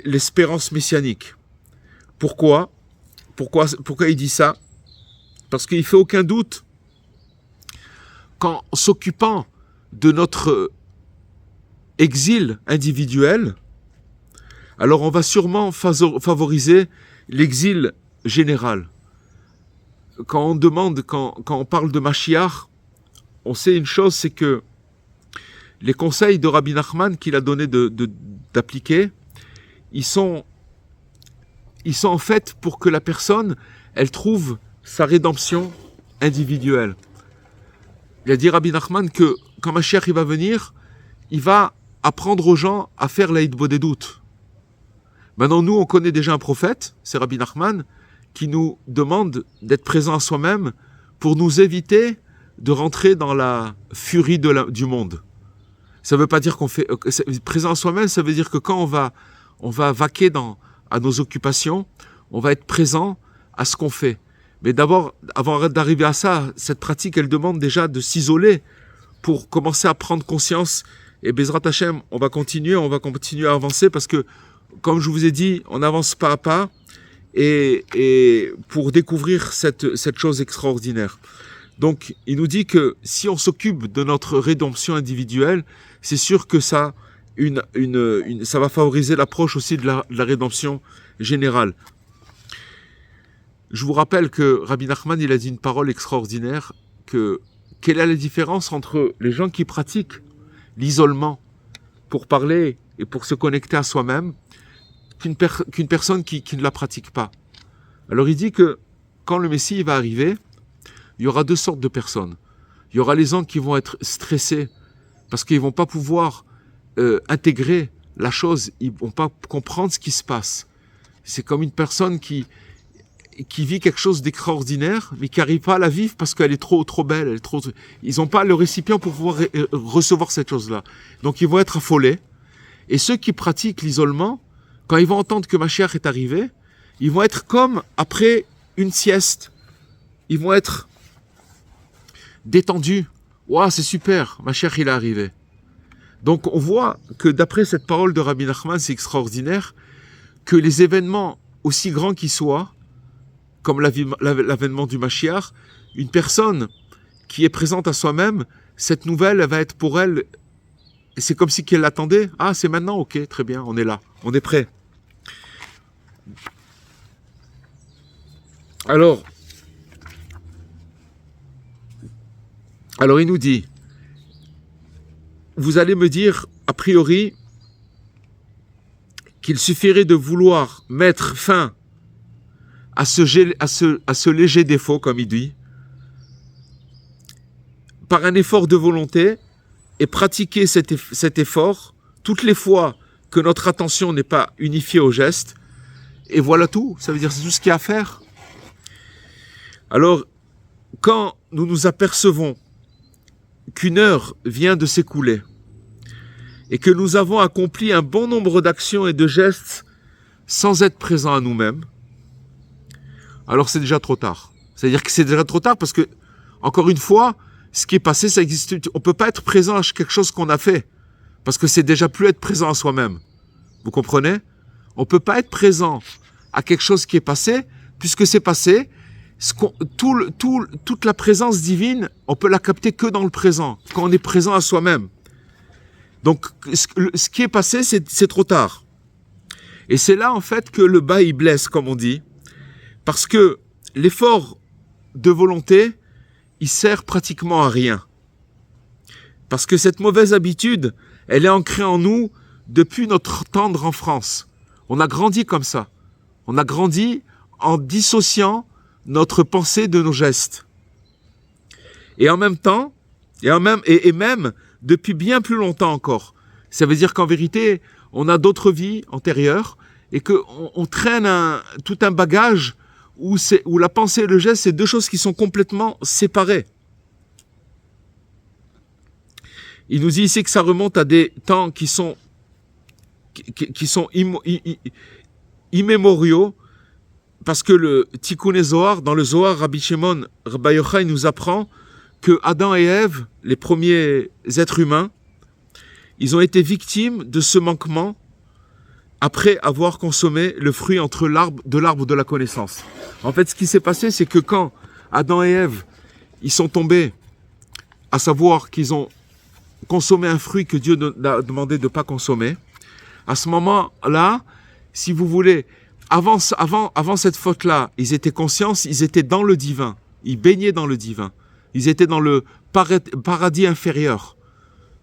l'espérance messianique. Pourquoi il dit ça? Parce qu'il ne fait aucun doute qu'en s'occupant de notre exil individuel, alors on va sûrement favoriser l'exil général. Quand on parle de Mashiach, on sait une chose, c'est que les conseils de Rabbi Nachman qu'il a donné d'appliquer, ils sont en fait pour que la personne, elle trouve sa rédemption individuelle. Il a dit Rabbi Nachman que quand Mashiach il va venir, il va apprendre aux gens à faire la hitbodedut. Maintenant, nous, on connaît déjà un prophète, c'est Rabbi Nachman, qui nous demande d'être présent à soi-même pour nous éviter de rentrer dans la furie du monde. Ça ne veut pas dire qu'on fait... Présent à soi-même, ça veut dire que quand on va vaquer à nos occupations, on va être présent à ce qu'on fait. Mais d'abord, avant d'arriver à ça, cette pratique, elle demande déjà de s'isoler pour commencer à prendre conscience. Et Bezrat Hashem, on va continuer à avancer parce que, comme je vous ai dit, on avance pas à pas et pour découvrir cette chose extraordinaire. Donc, il nous dit que si on s'occupe de notre rédemption individuelle, c'est sûr que ça va favoriser l'approche aussi de la rédemption générale. Je vous rappelle que Rabbi Nachman, il a dit une parole extraordinaire, quelle est la différence entre les gens qui pratiquent l'isolement pour parler et pour se connecter à soi-même qu'une personne qui ne la pratique pas. Alors il dit que quand le Messie va arriver, il y aura deux sortes de personnes. Il y aura les gens qui vont être stressés parce qu'ils ne vont pas pouvoir intégrer la chose, ils ne vont pas comprendre ce qui se passe. C'est comme une personne qui vit quelque chose d'extraordinaire, mais qui n'arrive pas à la vivre parce qu'elle est trop belle. Ils n'ont pas le récipient pour pouvoir recevoir cette chose-là. Donc ils vont être affolés. Et ceux qui pratiquent l'isolement, quand ils vont entendre que Mashiach est arrivé, ils vont être comme après une sieste. Ils vont être détendus. Waouh, c'est super, Mashiach il est arrivé. Donc on voit que d'après cette parole de Rabbi Nachman, c'est extraordinaire, que les événements, aussi grands qu'ils soient, comme l'avènement du Mashiach, une personne qui est présente à soi-même, cette nouvelle, elle va être pour elle, c'est comme si qu'elle l'attendait. Ah, c'est maintenant, ok, très bien, on est là, on est prêt. Alors il nous dit, vous allez me dire, a priori, qu'il suffirait de vouloir mettre fin à ce léger défaut, comme il dit, par un effort de volonté, et pratiquer cet effort toutes les fois que notre attention n'est pas unifiée au geste, et voilà tout, ça veut dire c'est tout ce qu'il y a à faire. Alors, quand nous nous apercevons qu'une heure vient de s'écouler, et que nous avons accompli un bon nombre d'actions et de gestes sans être présents à nous-mêmes, alors c'est déjà trop tard. C'est-à-dire que c'est déjà trop tard parce que, encore une fois, ce qui est passé, ça existe. On ne peut pas être présent à quelque chose qu'on a fait, parce que c'est déjà plus être présent à soi-même. Vous comprenez? On ne peut pas être présent à quelque chose qui est passé, puisque c'est passé. Toute la présence divine, on peut la capter que dans le présent, quand on est présent à soi-même. Donc, ce qui est passé, c'est trop tard. Et c'est là, en fait, que le bas, il blesse, comme on dit, parce que l'effort de volonté, il sert pratiquement à rien. Parce que cette mauvaise habitude, elle est ancrée en nous depuis notre tendre enfance. On a grandi comme ça. On a grandi en dissociant notre pensée de nos gestes. Et en même temps, et même depuis bien plus longtemps encore. Ça veut dire qu'en vérité, on a d'autres vies antérieures et qu'on traîne tout un bagage où la pensée et le geste, c'est deux choses qui sont complètement séparées. Il nous dit ici que ça remonte à des temps qui sont immémoriaux, parce que le Tikkun Zohar, dans le Zohar, Rabbi Shimon Bar Yochai nous apprend que Adam et Ève, les premiers êtres humains, ils ont été victimes de ce manquement après avoir consommé le fruit de l'arbre de la connaissance. En fait, ce qui s'est passé, c'est que quand Adam et Ève, ils sont tombés, à savoir qu'ils ont consommé un fruit que Dieu a demandé de ne pas consommer, à ce moment-là, si vous voulez, avant cette faute-là, ils étaient conscients, ils étaient dans le divin, ils baignaient dans le divin, ils étaient dans le paradis inférieur.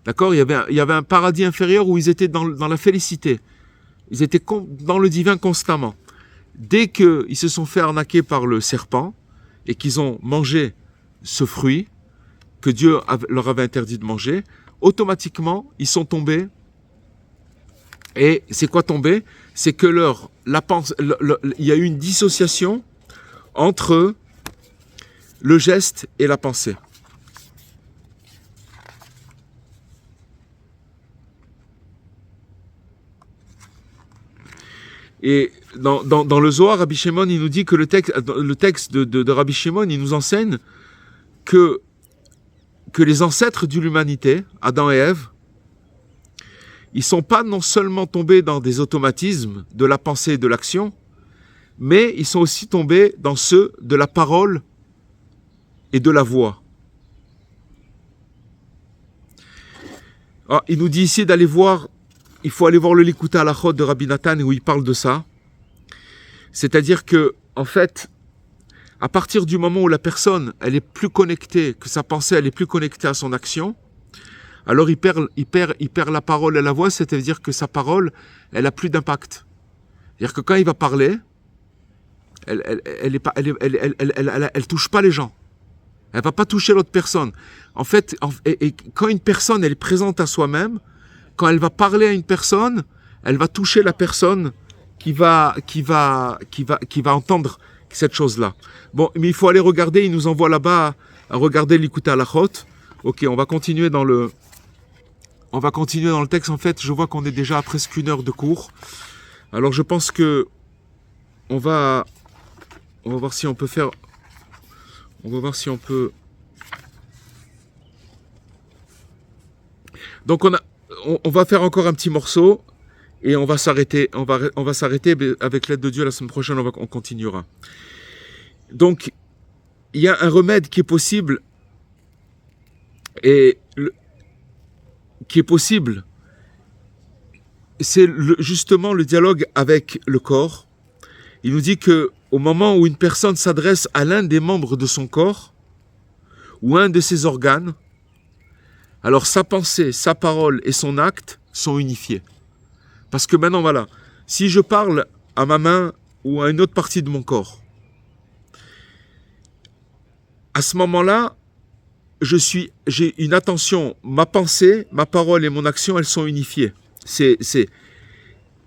D'accord ? Il y avait un paradis inférieur où ils étaient dans la félicité. Ils étaient dans le divin constamment. Dès qu'ils se sont fait arnaquer par le serpent et qu'ils ont mangé ce fruit que Dieu leur avait interdit de manger, automatiquement, ils sont tombés. Et c'est quoi tomber ? C'est que il y a eu une dissociation entre le geste et la pensée. Et dans le Zohar, Rabbi Shimon, il nous dit que le texte de Rabbi Shimon, il nous enseigne que les ancêtres de l'humanité, Adam et Ève, ils ne sont pas non seulement tombés dans des automatismes de la pensée et de l'action, mais ils sont aussi tombés dans ceux de la parole et de la voix. Alors, il nous dit ici il faut aller voir le Likutei Halachot de Rabbi Nathan où il parle de ça. C'est-à-dire que, en fait, à partir du moment où la personne, elle est plus connectée, que sa pensée, elle est plus connectée à son action, alors il perd la parole et la voix, c'est-à-dire que sa parole, elle a plus d'impact. C'est-à-dire que quand il va parler, elle touche pas les gens. Elle va pas toucher l'autre personne. En fait, et quand une personne, elle est présente à soi-même, quand elle va parler à une personne, elle va toucher la personne qui va entendre cette chose-là. Bon, mais il faut aller regarder, il nous envoie là-bas à regarder l'Likutei Halachot. Ok, on va continuer dans le texte. En fait, je vois qu'on est déjà à presque 1 heure de cours. Alors, je pense que on va voir si on peut faire. On va voir si on peut. Donc, on va faire encore un petit morceau et on va s'arrêter. On va s'arrêter avec l'aide de Dieu la semaine prochaine. On continuera. Donc, il y a un remède qui est possible c'est justement le dialogue avec le corps. Il nous dit que au moment où une personne s'adresse à l'un des membres de son corps ou un de ses organes, alors sa pensée, sa parole et son acte sont unifiés. Parce que maintenant, voilà, si je parle à ma main ou à une autre partie de mon corps, à ce moment-là, j'ai une attention, ma pensée, ma parole et mon action, elles sont unifiées.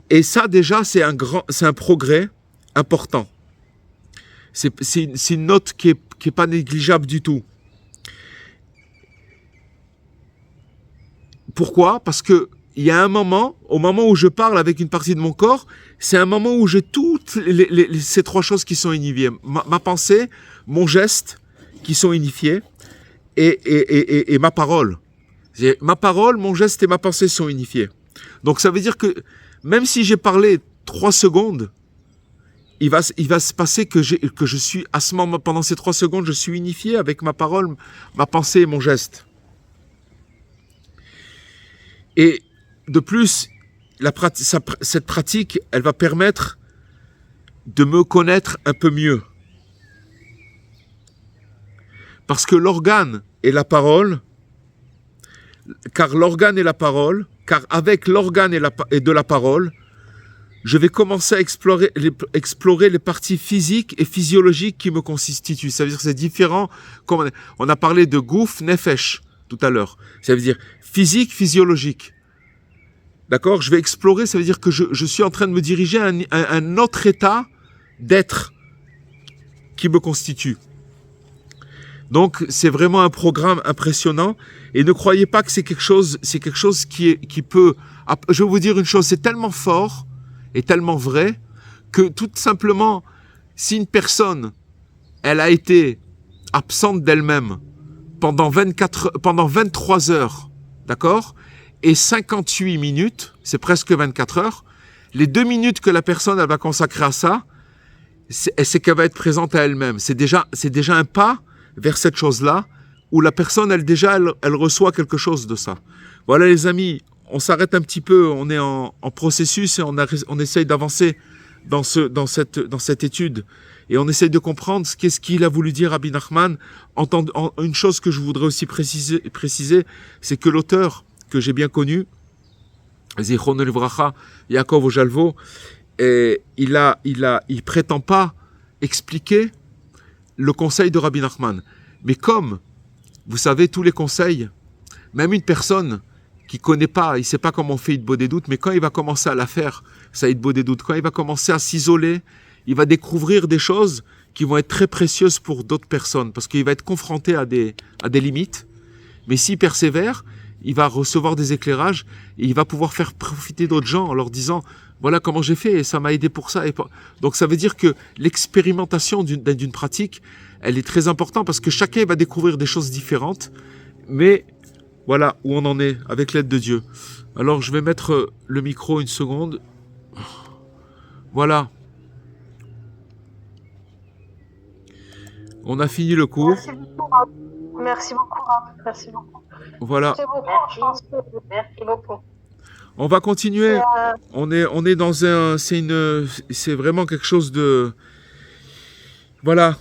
Et ça, déjà, c'est un progrès important. C'est une note qui est pas négligeable du tout. Pourquoi ? Parce que il y a un moment, au moment où je parle avec une partie de mon corps, c'est un moment où j'ai toutes ces 3 choses qui sont unifiées. Ma pensée, mon geste, qui sont unifiés, et ma parole. Ma parole, mon geste et ma pensée sont unifiés. Donc ça veut dire que même si j'ai parlé 3 secondes, il va se passer que je suis, à ce moment, pendant ces 3 secondes, je suis unifié avec ma parole, ma pensée et mon geste. Et de plus, cette pratique, elle va permettre de me connaître un peu mieux. Parce que l'organe et la parole, car l'organe et la parole, car avec l'organe et de la parole, je vais commencer à explorer les parties physiques et physiologiques qui me constituent. Ça veut dire que c'est différent. Comme on a parlé de gouf, nefesh tout à l'heure. Ça veut dire physique, physiologique. D'accord? Je vais explorer, ça veut dire que je suis en train de me diriger à un autre état d'être qui me constitue. Donc, c'est vraiment un programme impressionnant. Et ne croyez pas que c'est quelque chose qui peut... Je vais vous dire une chose, c'est tellement fort et tellement vrai que tout simplement, si une personne, elle a été absente d'elle-même pendant 23 heures, d'accord, et 58 minutes, c'est presque 24 heures, les 2 minutes que la personne elle va consacrer à ça, c'est qu'elle va être présente à elle-même. C'est déjà un pas vers cette chose-là, où la personne, elle reçoit quelque chose de ça. Voilà les amis, on s'arrête un petit peu, on est en processus et on essaye d'avancer dans cette étude. Et on essaye de comprendre qu'est-ce qu'il a voulu dire Rabbi Nachman. Une chose que je voudrais aussi préciser, c'est que l'auteur que j'ai bien connu, Zichron Livracha, Yaakov Ojalvo, il prétend pas expliquer le conseil de Rabbi Nachman. Mais comme, vous savez, tous les conseils, même une personne qui connaît pas, il sait pas comment on fait Hitbo des doutes, mais quand il va commencer à la faire, ça Hitbo des doutes, quand il va commencer à s'isoler, il va découvrir des choses qui vont être très précieuses pour d'autres personnes, parce qu'il va être confronté à des limites. Mais s'il persévère, il va recevoir des éclairages et il va pouvoir faire profiter d'autres gens en leur disant voilà comment j'ai fait et ça m'a aidé pour ça. Donc ça veut dire que l'expérimentation d'une pratique, elle est très importante parce que chacun va découvrir des choses différentes, mais voilà où on en est avec l'aide de Dieu. Alors je vais mettre le micro une seconde. Voilà. On a fini le cours. Merci beaucoup, Rav. Merci beaucoup, Rav. Merci beaucoup. Voilà. Merci beaucoup. On va continuer. On est dans c'est vraiment quelque chose de, voilà.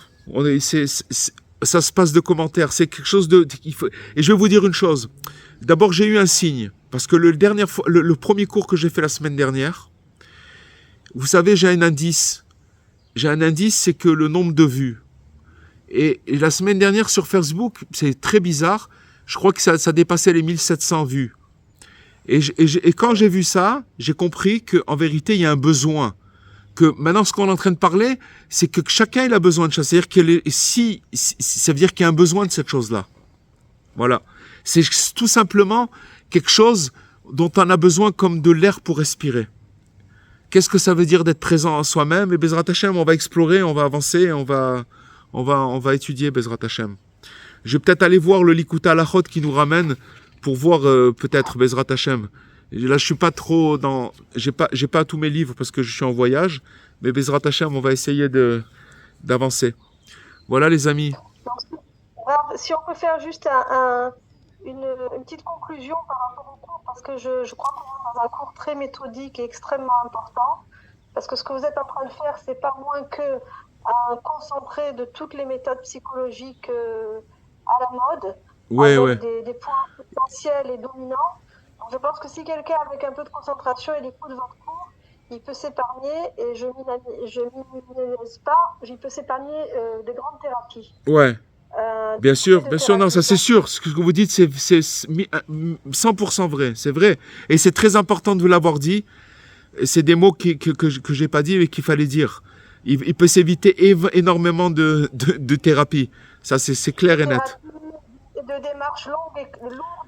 Ça se passe de commentaires. C'est quelque chose de, et je vais vous dire une chose. D'abord, j'ai eu un signe parce que le premier cours que j'ai fait la semaine dernière, vous savez, j'ai un indice. J'ai un indice, c'est que le nombre de vues. Et la semaine dernière sur Facebook, c'est très bizarre. Je crois que ça dépassait les 1700 vues. Et quand j'ai vu ça, j'ai compris qu'en vérité, il y a un besoin. Que maintenant, ce qu'on est en train de parler, c'est que chacun il a besoin de ça. C'est-à-dire ça veut dire qu'il y a un besoin de cette chose-là. Voilà. C'est tout simplement quelque chose dont on a besoin comme de l'air pour respirer. Qu'est-ce que ça veut dire d'être présent en soi-même? Et Bezrat Hashem, on va explorer, on va avancer, on va étudier Bezrat Hashem. Je vais peut-être aller voir le Likuta Halachot qui nous ramène pour voir peut-être Bezrat Hashem. Là, je suis pas trop dans... J'ai pas tous mes livres parce que je suis en voyage, mais Bezrat Hashem, on va essayer d'avancer. Voilà les amis. Si on peut faire juste une petite conclusion par rapport au cours, parce que je crois qu'on est dans un cours très méthodique et extrêmement important, parce que ce que vous êtes en train de faire, c'est pas moins que un concentré de toutes les méthodes psychologiques à la mode, avec des points essentiels et dominants. Donc je pense que si quelqu'un avec un peu de concentration et écoute votre cours, il peut s'épargner, et je minimise pas, il peut s'épargner des grandes thérapies. Ouais. Bien sûr, non, ça c'est sûr. Ce que vous dites, c'est 100% vrai, c'est vrai. Et c'est très important de vous l'avoir dit. C'est des mots que j'ai pas dit, mais qu'il fallait dire. Il peut s'éviter énormément de thérapie. Ça, c'est clair et net. De démarches lourdes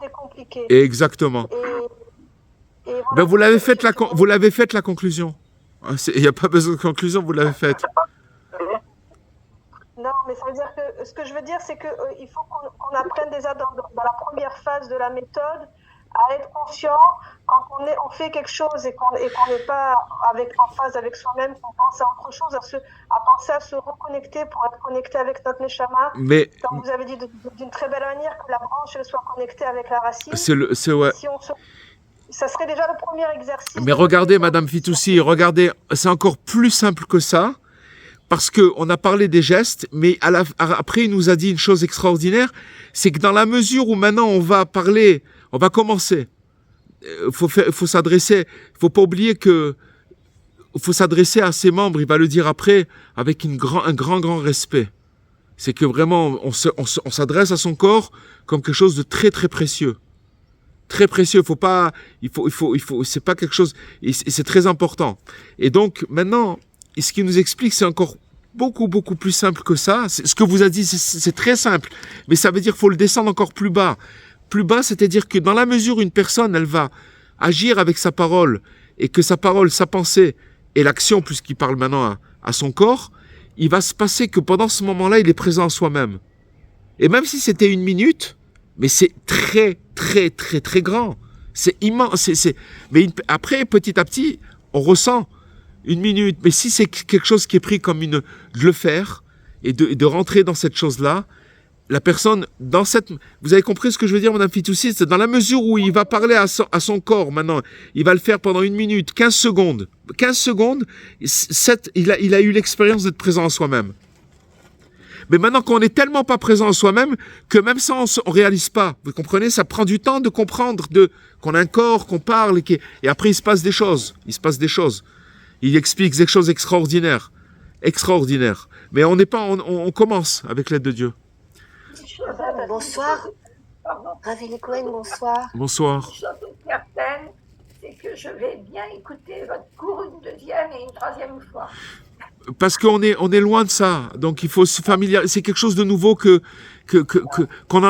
et compliquées. Exactement. Et voilà, vous l'avez faite la conclusion. Il n'y a pas besoin de conclusion, vous l'avez faite. Non, mais ça veut dire que ce que je veux dire, c'est qu'il faut qu'on apprenne déjà dans la première phase de la méthode à être conscient quand on fait quelque chose et qu'on n'est pas en phase avec soi-même, qu'on pense à autre chose, à penser à se reconnecter pour être connecté avec notre neshama. Mais comme vous avez dit d'une très belle manière, que la branche elle soit connectée avec la racine. Ouais. Ça serait déjà le premier exercice. Mais regardez, Madame Fitoussi, regardez, c'est encore plus simple que ça. Parce qu'on a parlé des gestes, mais après il nous a dit une chose extraordinaire, c'est que dans la mesure où maintenant on va parler, On va commencer. Faut s'adresser. Faut pas oublier que faut s'adresser à ses membres. Il va le dire après avec un grand respect. C'est que vraiment, on s'adresse à son corps comme quelque chose de très très précieux. Très précieux. Faut pas, c'est pas quelque chose, et c'est très important. Et donc, maintenant, ce qu'il nous explique, c'est encore beaucoup plus simple que ça. Ce que vous a dit, c'est très simple. Mais ça veut dire qu'il faut le descendre encore plus bas. Plus bas, c'est-à-dire que dans la mesure où une personne, elle va agir avec sa parole, et que sa parole, sa pensée, et l'action, puisqu'il parle maintenant à son corps, il va se passer que pendant ce moment-là, il est présent à soi-même. Et même si c'était 1 minute, mais c'est très grand. C'est immense. Mais après, petit à petit, on ressent 1 minute. Mais si c'est quelque chose qui est pris comme de le faire et de rentrer dans cette chose-là, la personne, vous avez compris ce que je veux dire, Madame Fitoussi, c'est dans la mesure où il va parler à son corps maintenant, il va le faire pendant 1 minute, 15 secondes. 15 secondes, il a eu l'expérience d'être présent en soi-même. Mais maintenant qu'on est tellement pas présent en soi-même, que même ça, on réalise pas. Vous comprenez? Ça prend du temps de comprendre qu'on a un corps, qu'on parle, et après il se passe des choses. Il explique des choses extraordinaires. Mais on commence avec l'aide de Dieu. Bonsoir. Rav Eli Cohen, bonsoir. Bonsoir. Une chose est certaine, c'est que je vais bien écouter votre cours une deuxième et une troisième fois. Parce qu'on est loin de ça. Donc il faut se familiariser. C'est quelque chose de nouveau qu'on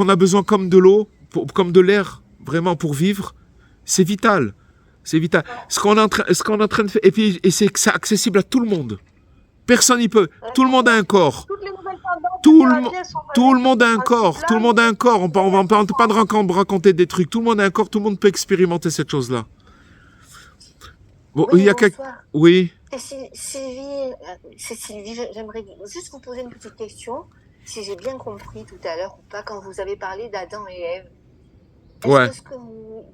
a besoin comme de l'eau, comme de l'air, vraiment pour vivre. C'est vital. Ce qu'on est en train de faire. Et c'est accessible à tout le monde. Personne n'y peut. Tout le monde a un corps. Tout le monde a un corps. On ne parle pas de raconter des trucs. Tout le monde a un corps. Tout le monde peut expérimenter cette chose-là. Bon, oui, il y a quelqu'un. Oui. Sylvie, j'aimerais juste vous poser une petite question. Si j'ai bien compris tout à l'heure ou pas, quand vous avez parlé d'Adam et Ève. Ouais.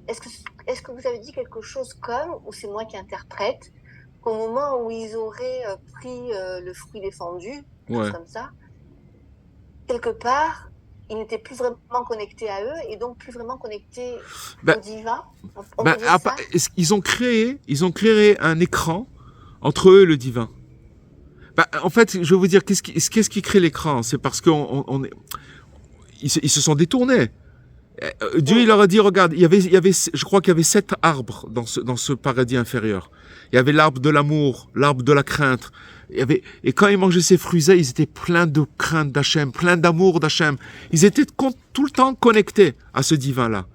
Est-ce que vous avez dit quelque chose comme, ou c'est moi qui interprète, qu'au moment où ils auraient pris le fruit défendu, comme ça, quelque part, ils n'étaient plus vraiment connectés à eux et donc plus vraiment connectés au divin. Ils ont créé un écran entre eux et le divin. En fait, je vais vous dire, qu'est-ce qui crée l'écran? C'est parce qu'ils se sont détournés. Dieu, il leur a dit, regarde, je crois qu'il y avait 7 arbres dans ce paradis inférieur. Il y avait l'arbre de l'amour, l'arbre de la crainte. Et quand ils mangeaient ces fruits-là, ils étaient pleins de crainte d'Hachem, pleins d'amour d'Hachem. Ils étaient tout le temps connectés à ce divin-là.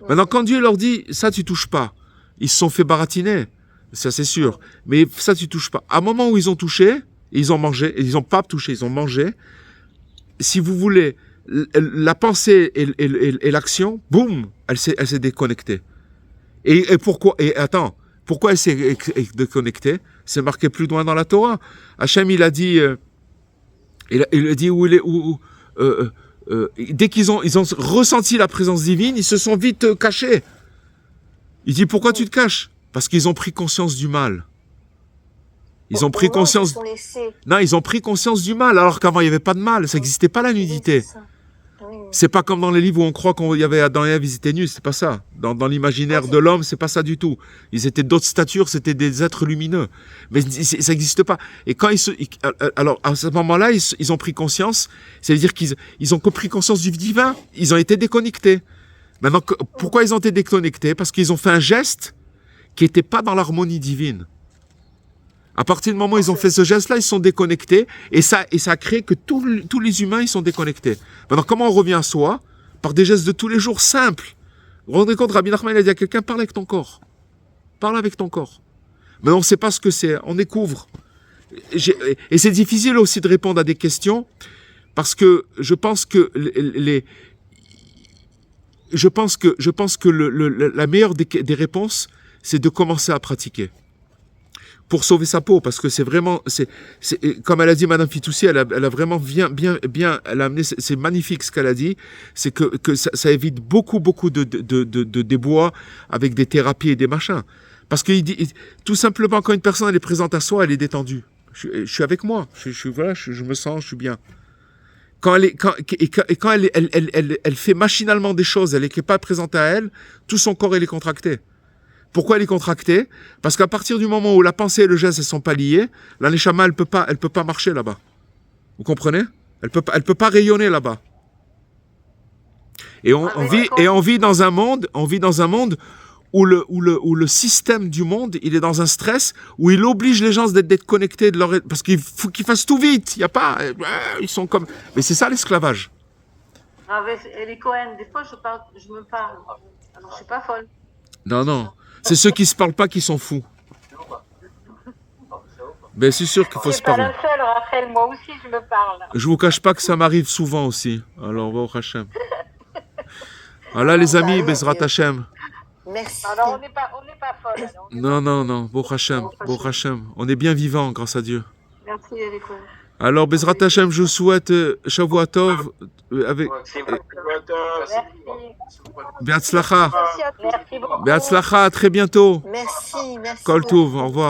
Maintenant, quand Dieu leur dit, ça tu touches pas, ils se sont fait baratiner, ça c'est sûr. Mais ça tu touches pas. À un moment où ils ont touché, ils ont mangé, et ils n'ont pas touché, ils ont mangé. Si vous voulez, la pensée et l'action, boum, elle s'est déconnectée. Et pourquoi? Et attends, pourquoi elle s'est déconnectée? C'est marqué plus loin dans la Torah. Hachem, il a dit, dès qu'ils ont ressenti la présence divine, ils se sont vite cachés. Il dit, pourquoi tu te caches? Parce qu'ils ont pris conscience du mal. Ils ont pris conscience. Non, ils ont pris conscience du mal, alors qu'avant il n'y avait pas de mal, ça n'existait pas la nudité. C'est pas comme dans les livres où on croit qu'il y avait Adam et Ève, ils étaient nus, c'est pas ça. Dans l'imaginaire de l'homme, c'est pas ça du tout. Ils étaient d'autres statures, c'était des êtres lumineux. Mais ça n'existe pas. Et quand alors, à ce moment-là, ils ont pris conscience, c'est-à-dire qu'ils ont pris conscience du divin, ils ont été déconnectés. Maintenant, pourquoi ils ont été déconnectés? Parce qu'ils ont fait un geste qui n'était pas dans l'harmonie divine. À partir du moment où ils ont fait ce geste-là, ils sont déconnectés et ça a créé que tous les humains, ils sont déconnectés. Maintenant, comment on revient à soi? Par des gestes de tous les jours simples. Vous vous rendez compte, Rabbi Nachman a dit à quelqu'un, parle avec ton corps. Parle avec ton corps. Mais on ne sait pas ce que c'est, on découvre. Et c'est difficile aussi de répondre à des questions parce que je pense que la meilleure des réponses, c'est de commencer à pratiquer. Pour sauver sa peau, parce que c'est vraiment, comme elle a dit Madame Fitoussi, elle a vraiment bien, elle a amené, c'est magnifique ce qu'elle a dit, c'est que ça évite beaucoup de débois avec des thérapies et des machins. Parce qu'il dit, tout simplement, quand une personne elle est présente à soi, elle est détendue. Je suis avec moi, je me sens, je suis bien. quand elle fait machinalement des choses, elle n'est pas présente à elle, tout son corps il est contracté. Pourquoi elle est contractée? Parce qu'à partir du moment où la pensée et le geste ne sont pas liés, la neshama elle peut pas marcher là-bas. Vous comprenez? Elle peut pas rayonner là-bas. Et on vit dans un monde où le système du monde, il est dans un stress où il oblige les gens d'être connectés parce qu'il faut qu'ils fassent tout vite. Il y a pas, ils sont comme. Mais c'est ça l'esclavage. Et les Cohen, des fois je me parle. Alors je suis pas folle. Non. C'est ceux qui se parlent pas qui sont fous. Ben c'est sûr qu'il faut se parler. Je suis pas la seule, Rachel, moi aussi je me parle. Je vous cache pas que ça m'arrive souvent aussi. Alors, Baruch Hashem. Voilà les amis, Bezrat Hashem. Merci. Alors on n'est pas folle. Non, Baruch Hashem. On est bien vivant grâce à Dieu. Merci les Cohen. Alors, Bezrat Hashem, je vous souhaite Shavua Tov avec Be'atzlacha. Merci beaucoup. Be'atzlacha, à très bientôt. Merci. Kol Tov, au revoir.